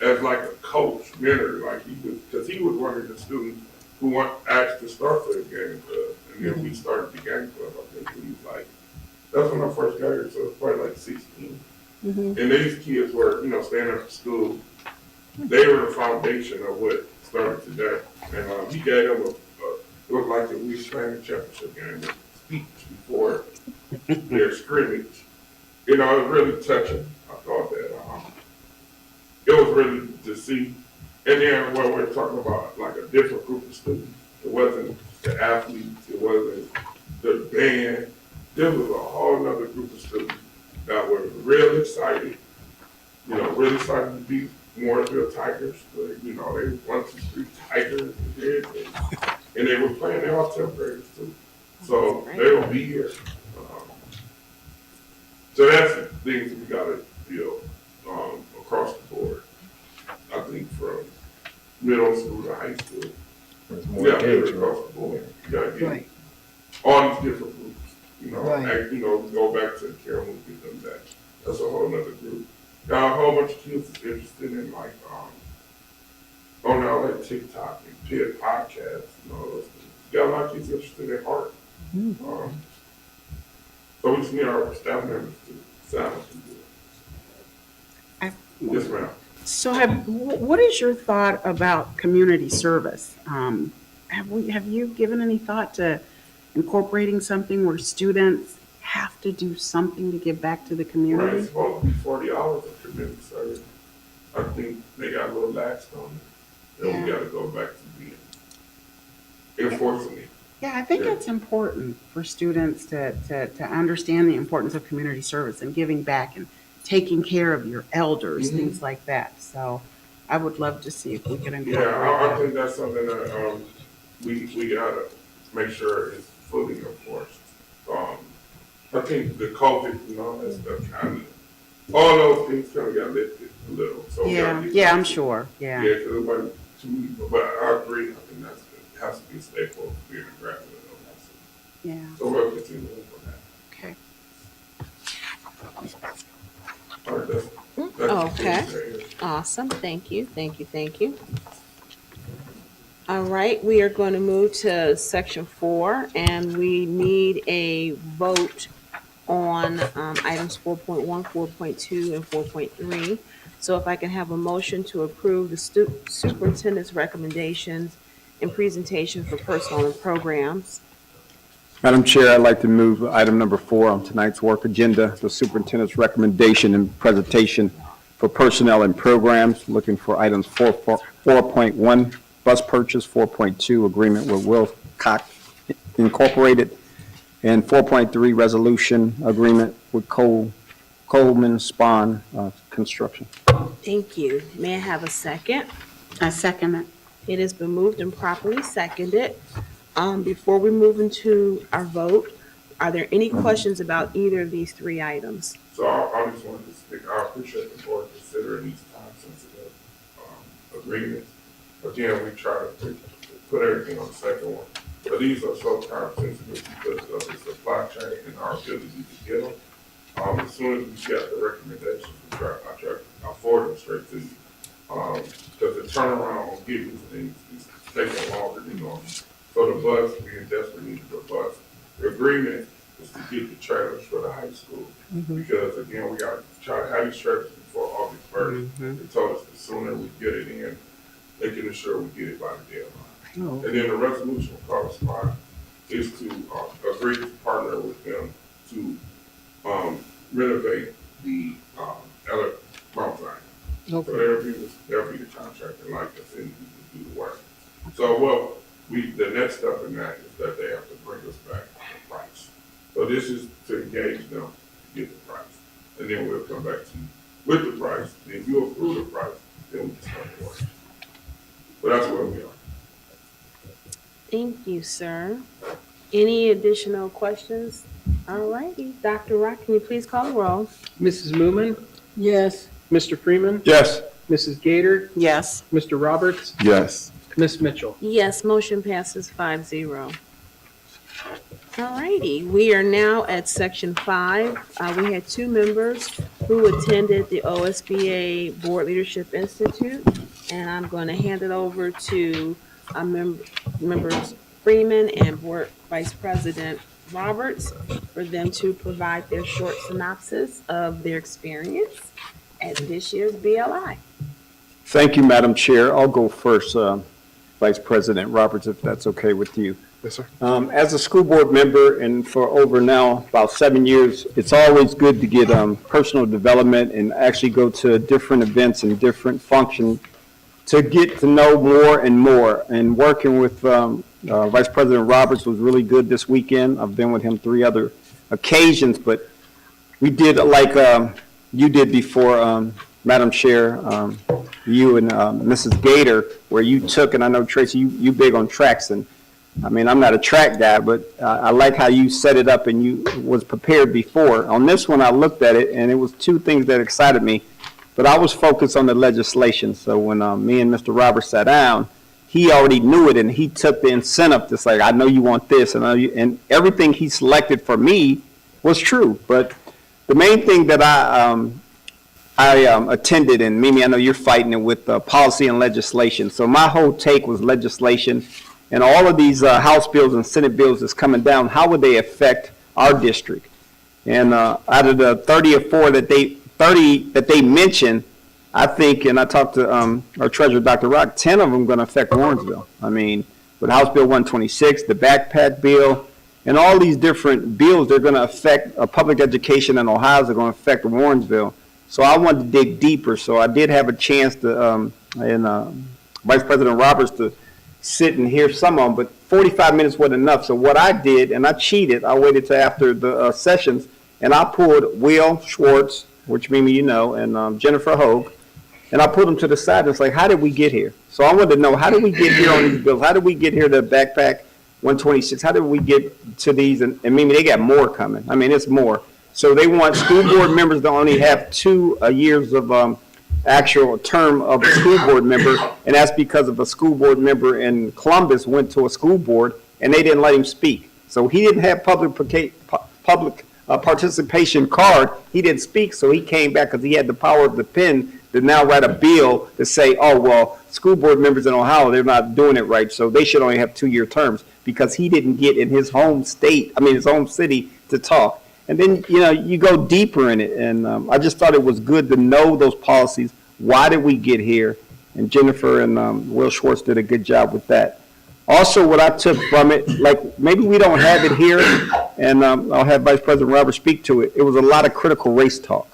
As like a coach, mentor, like because he was one of the students who asked to start for the game club. And then we started the game club. I think he was like, that's when I first got here, so it was probably like 16. And these kids were, staying at the school. They were the foundation of what started today. And he gave them it was like the we playing the championship game, a speech before their scrimmage. It was really touching. I thought that it was really to see. And then when we're talking about like a different group of students, it wasn't the athletes, it wasn't the band. There was a whole other group of students that were real excited, really excited to be Warrensville Tigers. They 1, 2, 3 Tigers and they were playing, they're all 10th graders too. So they will be here. So that's the things we gotta feel across the board. I think from middle school to high school. We gotta get it across the board. You gotta get all these different groups. Go back to the care and get them back. That's a whole nother group. Now a whole bunch of kids is interested in like TikTok and peer podcasts and all those things. Got a lot of kids interested in art. So we just need our staff members to sign up and do it. Yes, ma'am. So what is your thought about community service? Have you given any thought to incorporating something where students have to do something to give back to the Right, community? it's supposed to be 40 hours of community service. I think they got a little lax on it. And we gotta go back to being enforcing it. Yeah, I think Yeah. it's important for students to understand the importance of community service and giving back and taking care of your elders, things like that. So I would love to see if we can incorporate Yeah, I that. think that's something that we gotta make sure is fully enforced. I think the COVID and all that stuff all those things kind of got lifted. a little. So we Yeah, gotta get yeah, back I'm to- sure, yeah. Yeah, because it wasn't too, but I agree, I think that's, it has to be a staple of being a graduate of high school. Yeah, So we'll continue on from that. okay. All right, that's. Okay. Awesome, thank you, thank you, thank you. All right, we are going to move to section 4, and we need a vote on items 4.1, 4.2, and 4.3. So if I can have a motion to approve the superintendent's recommendations and presentation for personnel and programs. Madam Chair, I'd like to move item number 4 on tonight's work agenda, the superintendent's recommendation and presentation for personnel and programs, looking for items 4.1, bus purchase, 4.2, agreement with Wilcox Incorporated, and 4.3, resolution agreement with Coleman Spawn Construction. Thank you. May I have a second? I second it. It has been moved and properly seconded. Before we move into our vote, are there any questions about either of these 3 items? So I just wanted to speak, I appreciate the board considering these time-sensitive agreements. Again, we try to put everything on the second one, but these are so time-sensitive because of the supply chain and our ability to get them. As soon as we get the recommendations, I forward them straight to you. Because the turnaround on getting these things is taking longer than normal. So the bus, we desperately need the bus. The agreement is to get the trailers for the high school. Because again, we got to try to have these trailers before August 1st. They told us the sooner we get it in, they can ensure we get it by the deadline. And then the resolution correspondence is to agree to partner with them to renovate the Mount Zion. So they'll be the contractor like us and do the work. So the next step in that is that they have to bring us back the price. So this is to engage them to get the price. And then we'll come back to you with the price. And if you approve the price, then we can start the work. But that's where we are. Thank you, sir. Any additional questions? All righty. Dr. Rock, can you please call the roll? Mrs. Moomin, Yes. Mr. Freeman, Yes. Mrs. Gator, Yes. Mr. Roberts, Yes. Ms. Mitchell. Yes, motion passes 5-0. All righty, we are now at section 5. We had 2 members who attended the OSBA Board Leadership Institute, and I'm going to hand it over to members Freeman and Board Vice President Roberts for them to provide their short synopsis of their experience at this year's BLI. Thank you, Madam Chair. I'll go first, Vice President Roberts, if that's okay with you. Yes, sir. As a school board member and for over now about 7 years, it's always good to get personal development and actually go to different events and different functions to get to know more and more. And working with Vice President Roberts was really good this weekend. I've been with him 3 other occasions, but we did like you did before, Madam Chair, you and Mrs. Gator, where you took, and I know Tracy, you big on tracks, and I mean, I'm not a track guy, but I like how you set it up and you was prepared before. On this one, I looked at it, and it was 2 things that excited me, but I was focused on the legislation. So when me and Mr. Roberts sat down, he already knew it, and he took the incentive. Just like, I know you want this, and everything he selected for me was true. But the main thing that I attended, and Mimi, I know you're fighting it with policy and legislation. So my whole take was legislation, and all of these House bills and Senate bills that's coming down, how would they affect our district? And out of the 30 or 4 that they mentioned, I think, and I talked to our treasurer, Dr. Rock, 10 of them going to affect Warrensville. I mean, with House Bill 126, the backpack bill, and all these different bills, they're going to affect public education in Ohio, they're going to affect Warrensville. So I wanted to dig deeper. So I did have a chance to, Vice President Roberts to sit and hear some of them, but 45 minutes wasn't enough. So what I did, and I cheated, I waited till after the sessions, and I pulled Will Schwartz, which Mimi you know, and Jennifer Hogue, and I pulled them to the side, and it's like, how did we get here? So I wanted to know, how did we get here on these bills? How did we get here to backpack 126? How did we get to these? And Mimi, they got more coming. I mean, it's more. So they want school board members to only have 2 years of actual term of a school board member, and that's because of a school board member in Columbus went to a school board and they didn't let him speak. So he didn't have public participation card. He didn't speak, so he came back because he had the power of the pen to now write a bill to say, oh, well, school board members in Ohio, they're not doing it right, so they should only have 2-year terms, because he didn't get in his home state, his home city to talk. And then, you go deeper in it, and I just thought it was good to know those policies. Why did we get here? And Jennifer and Will Schwartz did a good job with that. Also, what I took from it, like maybe we don't have it here, and I'll have Vice President Roberts speak to it. It was a lot of critical race talk.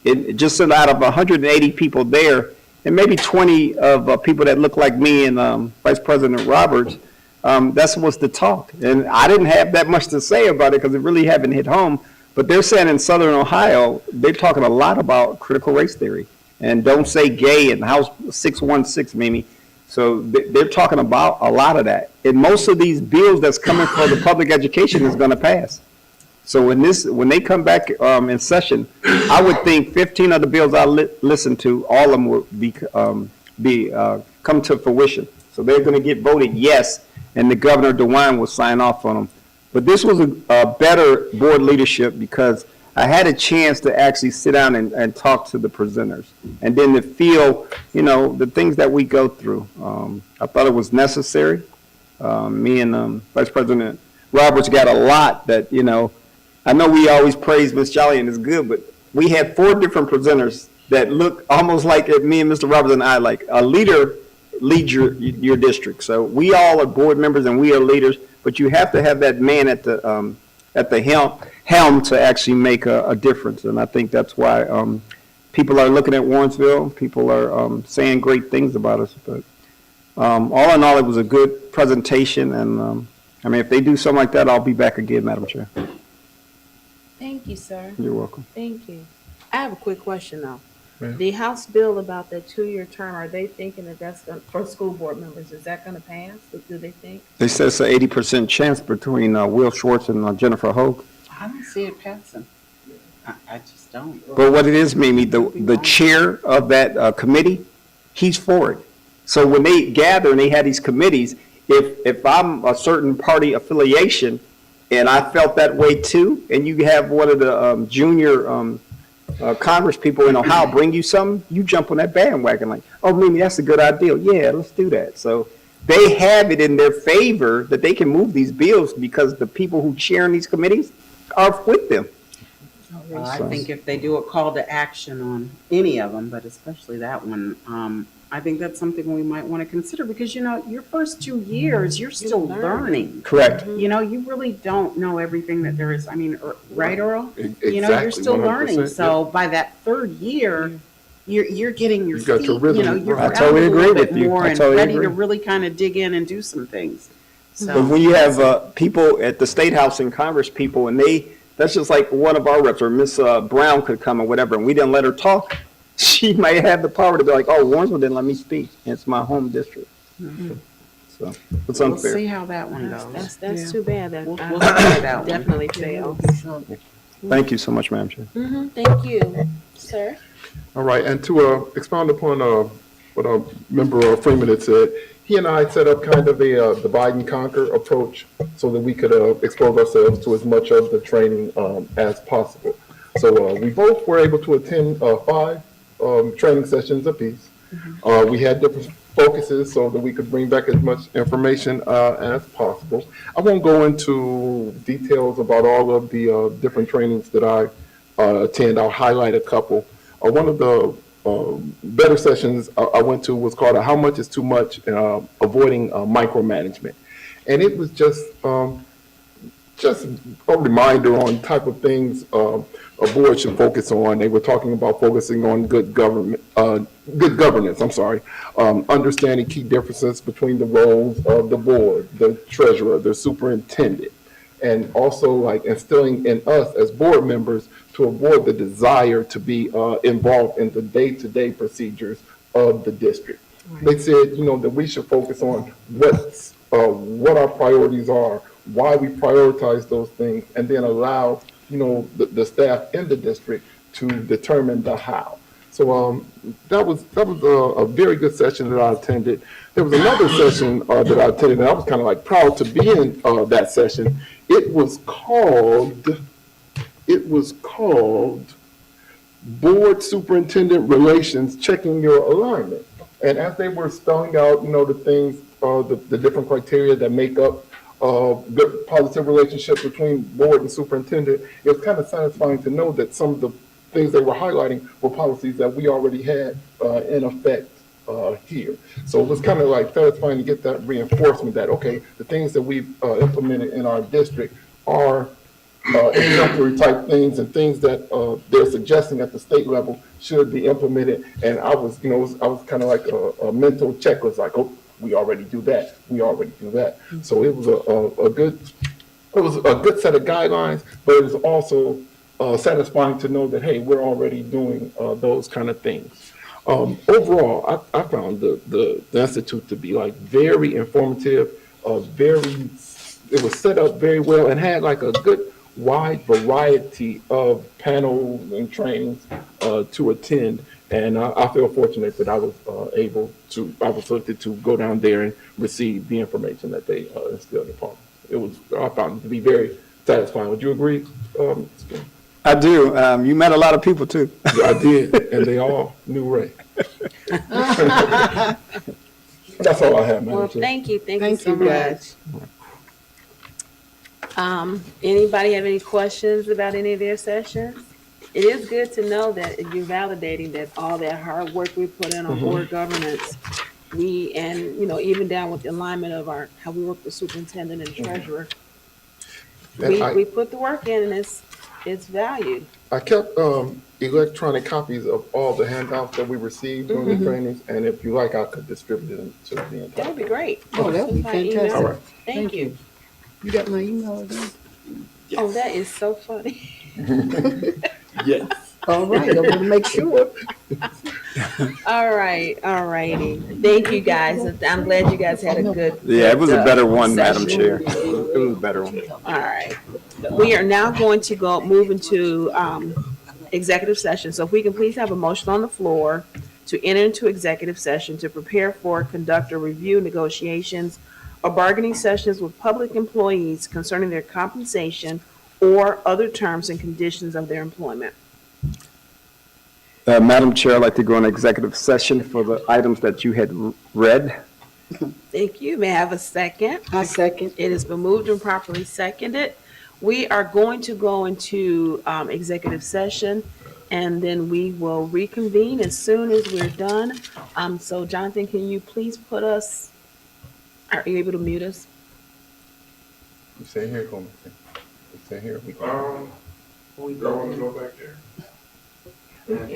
It just out of 180 people there, and maybe 20 of people that look like me and Vice President Roberts, that's what's the talk. And I didn't have that much to say about it because it really haven't hit home. But they're saying in Southern Ohio, they're talking a lot about critical race theory. And don't say gay in House 616, Mimi. So they're talking about a lot of that. And most of these bills that's coming for the public education is going to pass. So when they come back in session, I would think 15 of the bills I listened to, all of them will come to fruition. So they're going to get voted yes, and the Governor DeWine will sign off on them. But this was a better board leadership because I had a chance to actually sit down and talk to the presenters, and then to feel, the things that we go through. I thought it was necessary. Me and Vice President Roberts got a lot that, I know we always praise Ms. Jolly and it's good, but we had 4 different presenters that look almost like me and Mr. Roberts and I, like a leader leads your district. So we all are board members and we are leaders, but you have to have that man at the helm to actually make a difference. And I think that's why people are looking at Warrensville. People are saying great things about us. But all in all, it was a good presentation. And if they do something like that, I'll be back again, Madam Chair. Thank you, sir. You're welcome. Thank you. I have a quick question, though. Ma'am. The House bill about the 2-year term, are they thinking that that's for school board members? Is that going to pass? Do they think? They said it's an 80% chance between Will Schwartz and Jennifer Hogue. I don't see it passing. I just don't. But what it is, Mimi, the chair of that committee, he's for it. So when they gather and they have these committees, if I'm a certain party affiliation and I felt that way too, and you have one of the junior Congress people in Ohio bring you something, you jump on that bandwagon like, oh, Mimi, that's a good idea. Yeah, let's do that. So they have it in their favor that they can move these bills because the people who chair in these committees are with them. I think if they do a call to action on any of them, but especially that one, I think that's something we might want to consider because, your first 2 years, you're still learning. Correct. You really don't know everything that there is. Right, Earl? Exactly, You're still 100%, learning. So by that 3rd year, you're getting your You got feet, your rhythm. you're I out totally a agree little bit with you. more I and totally ready agree. to really kind of dig in and do some things. But So, when you have people at the State House and Congress people, and that's just like one of our reps, or Miss Brown could come or whatever, and we didn't let her talk, she might have the power to be like, oh, Warrensville didn't let me speak. It's my home district. So it's we'll unfair. see how that one goes. That's too bad. That We'll try that one. definitely fails. Thank you so much, Madam Chair. Thank you, sir. All right, and to expound upon what Member Freeman had said, he and I set up kind of a divide and conquer approach so that we could expose ourselves to as much of the training as possible. So we both were able to attend 5 training sessions apiece. We had different focuses so that we could bring back as much information as possible. I won't go into details about all of the different trainings that I attend. I'll highlight a couple. One of the better sessions I went to was called How Much is Too Much, Avoiding Micromanagement. And it was just a reminder on type of things a board should focus on. They were talking about focusing on good governance, understanding key differences between the roles of the board, the treasurer, the superintendent, and also like instilling in us as board members to avoid the desire to be involved in the day-to-day procedures of the district. Right. They said, that we should focus on what our priorities are, why we prioritize those things, and then allow, the staff in the district to determine the how. So that was a very good session that I attended. There was another session that I attended, and I was kind of like proud to be in that session. It was called Board Superintendent Relations, Checking Your Alignment. And as they were spelling out, the things, the different criteria that make up good positive relationship between board and superintendent, it was kind of satisfying to know that some of the things they were highlighting were policies that we already had in effect here. So it was kind of like satisfying to get that reinforcement that, okay, the things that we've implemented in our district are exemplary type things and things that they're suggesting at the state level should be implemented. And I was, I was kind of like a mental checklist, like, oh, we already do that. We already do that. So it was a good set of guidelines, but it was also satisfying to know that, hey, we're already doing those kind of things. Overall, I found the Institute to be like very informative, it was set up very well and had like a good wide variety of panels and trainings to attend. And I feel fortunate that I was selected to go down there and receive the information that they instilled upon me. I found it to be very satisfying. Would you agree? Skip? I do. You met a lot of people too. I did, and they all knew Ray. That's all I have, Madam Well, Chair. thank you so Thank you, much. guys. Anybody have any questions about any of their sessions? It is good to know that you're validating that all that hard work we put in on board governance, even down with the alignment of how we work with superintendent and treasurer, And we put the work in and it's valued. I kept electronic copies of all the handouts that we received during the trainings, and if you like, I could distribute them to the entire. That would be great. Oh, that would be By email. fantastic. All right. Thank you. You got my email address? Oh, that is so funny. Yes. All right, I'm gonna make sure. All righty. Thank you, guys. I'm glad you guys had a good. Yeah, it was a better one, session. Madam Chair. It was a better one. All right. We are now going to move into executive session. So if we can please have a motion on the floor to enter into executive session to prepare for, conduct, or review negotiations or bargaining sessions with public employees concerning their compensation or other terms and conditions of their employment. Madam Chair, I'd like to go into executive session for the items that you had read. Thank you. May I have a second? I second. It has been moved and properly seconded. We are going to go into executive session, and then we will reconvene as soon as we're done. So Jonathan, can you please are you able to mute us? You stay here, Coleman. You stay here. Y'all want to go back there?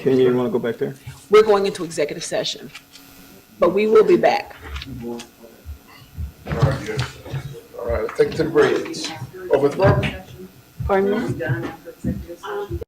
Can you want to go back there? We're going into executive session, but we will be back. All right, yes. All right, let's take it to the bridge. Over the road. Pardon Are me? we done after executive session?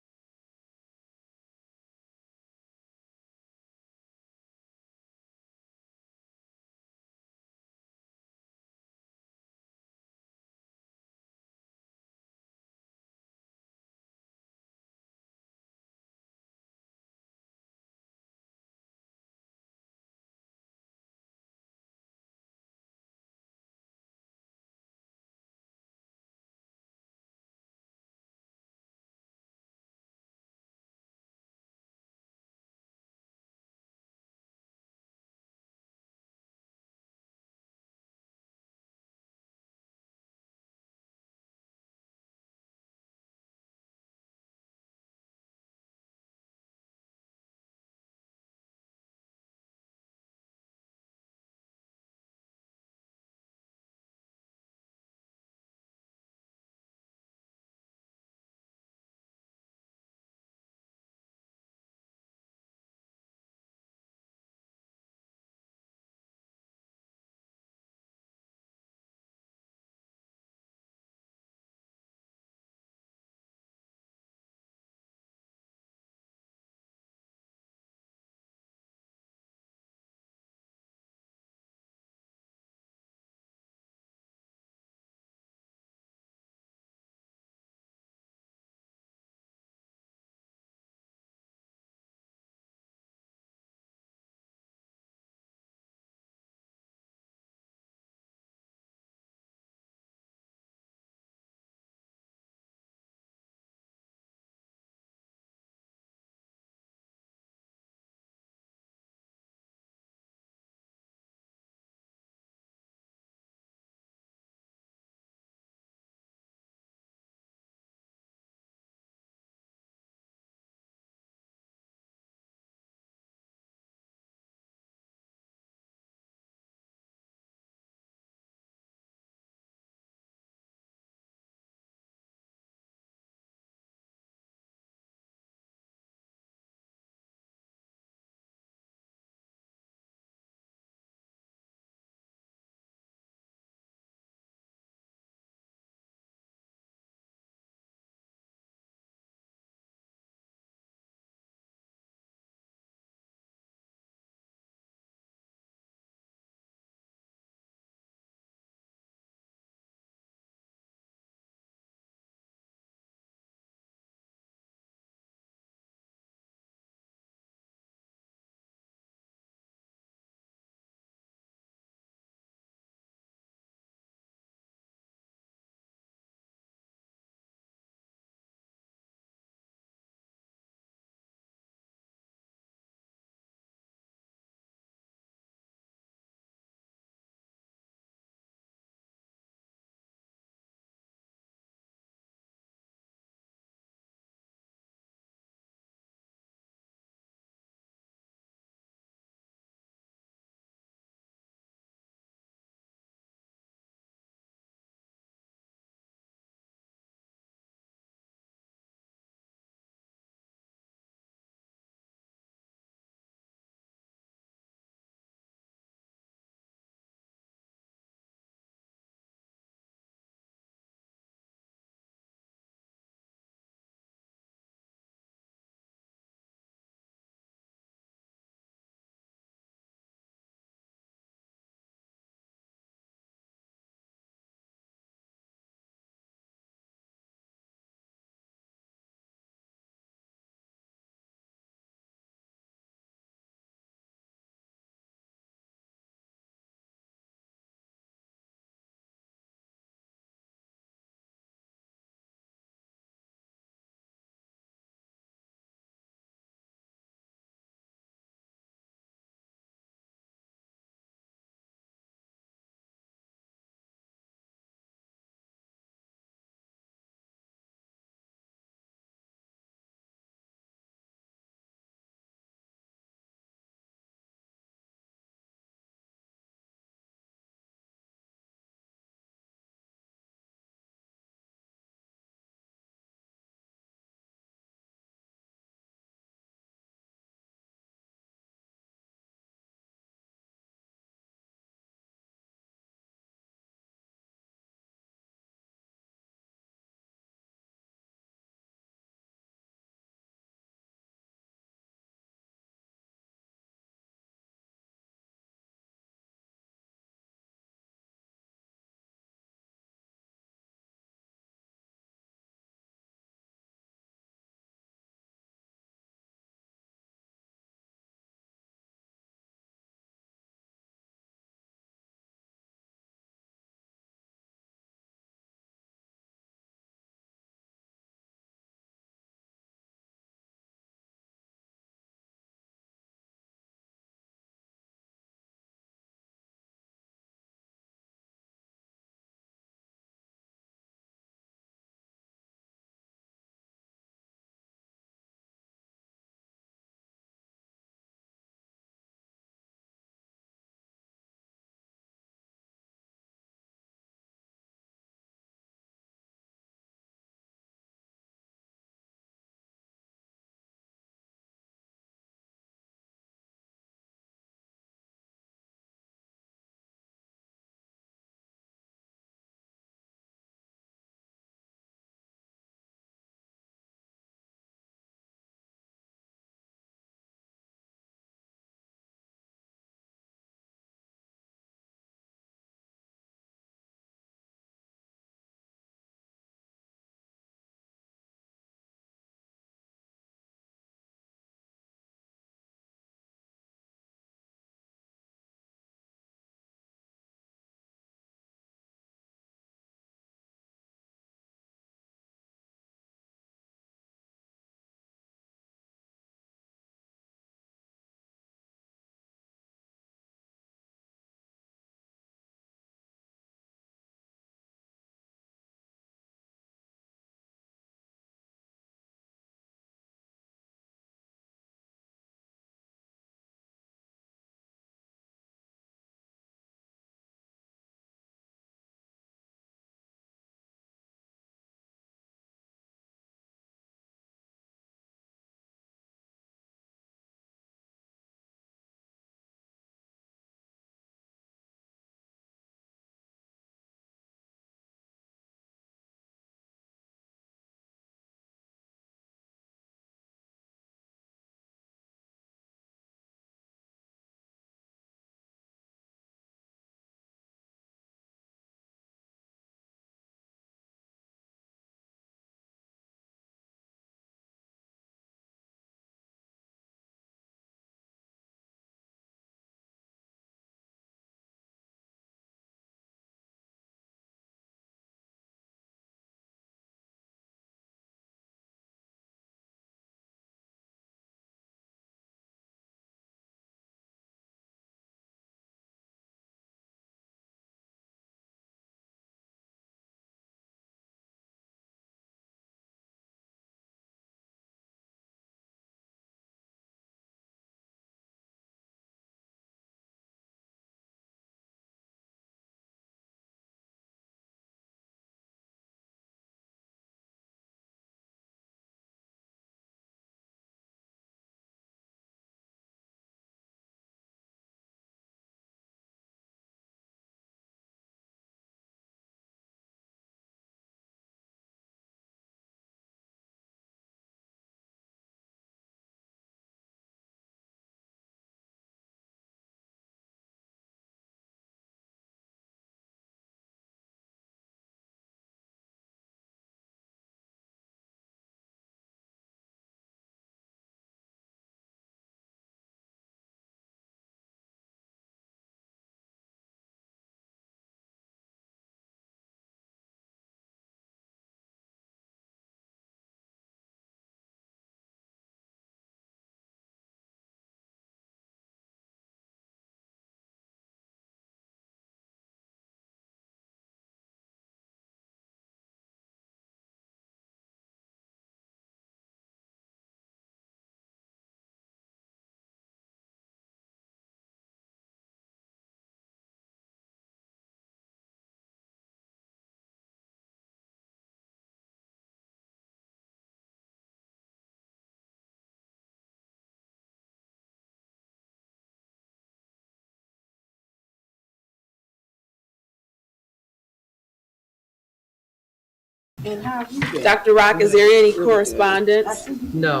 And how have you been? Dr. Rock, is there any correspondence? No.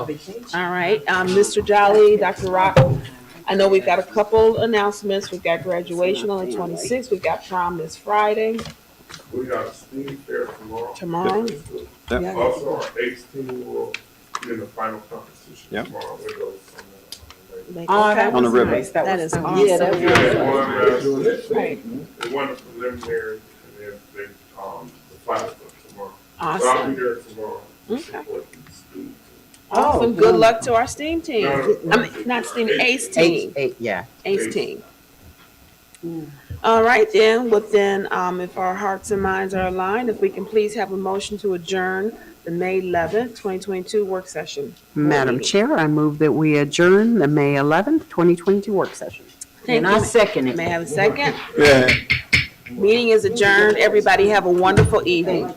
All right, Mr. Jolly, Dr. Rock, I know we've got a couple announcements. We've got graduation on the 26th. We've got prom this Friday, We got a STEAM fair tomorrow. tomorrow. Yep. Yeah. Also, our ACE team will be in the final competition Yep. tomorrow with those. Oh, that On the was ribbon. nice. That That was is so awesome. nice. They won the preliminary, and then the final stuff tomorrow. So I'll Awesome. be there tomorrow. to Okay. support these students. Awesome. Good luck to our STEAM team. No, I mean, not STEAM, ACE team. Yeah. ACE team. All right, then, if our hearts and minds are aligned, if we can please have a motion to adjourn the May 11th, 2022 work session. Madam Chair, I move that we adjourn the May 11th, 2022 work session. Thank And I you. second it. May I have a second? Yeah. Meeting is adjourned. Everybody have a wonderful evening.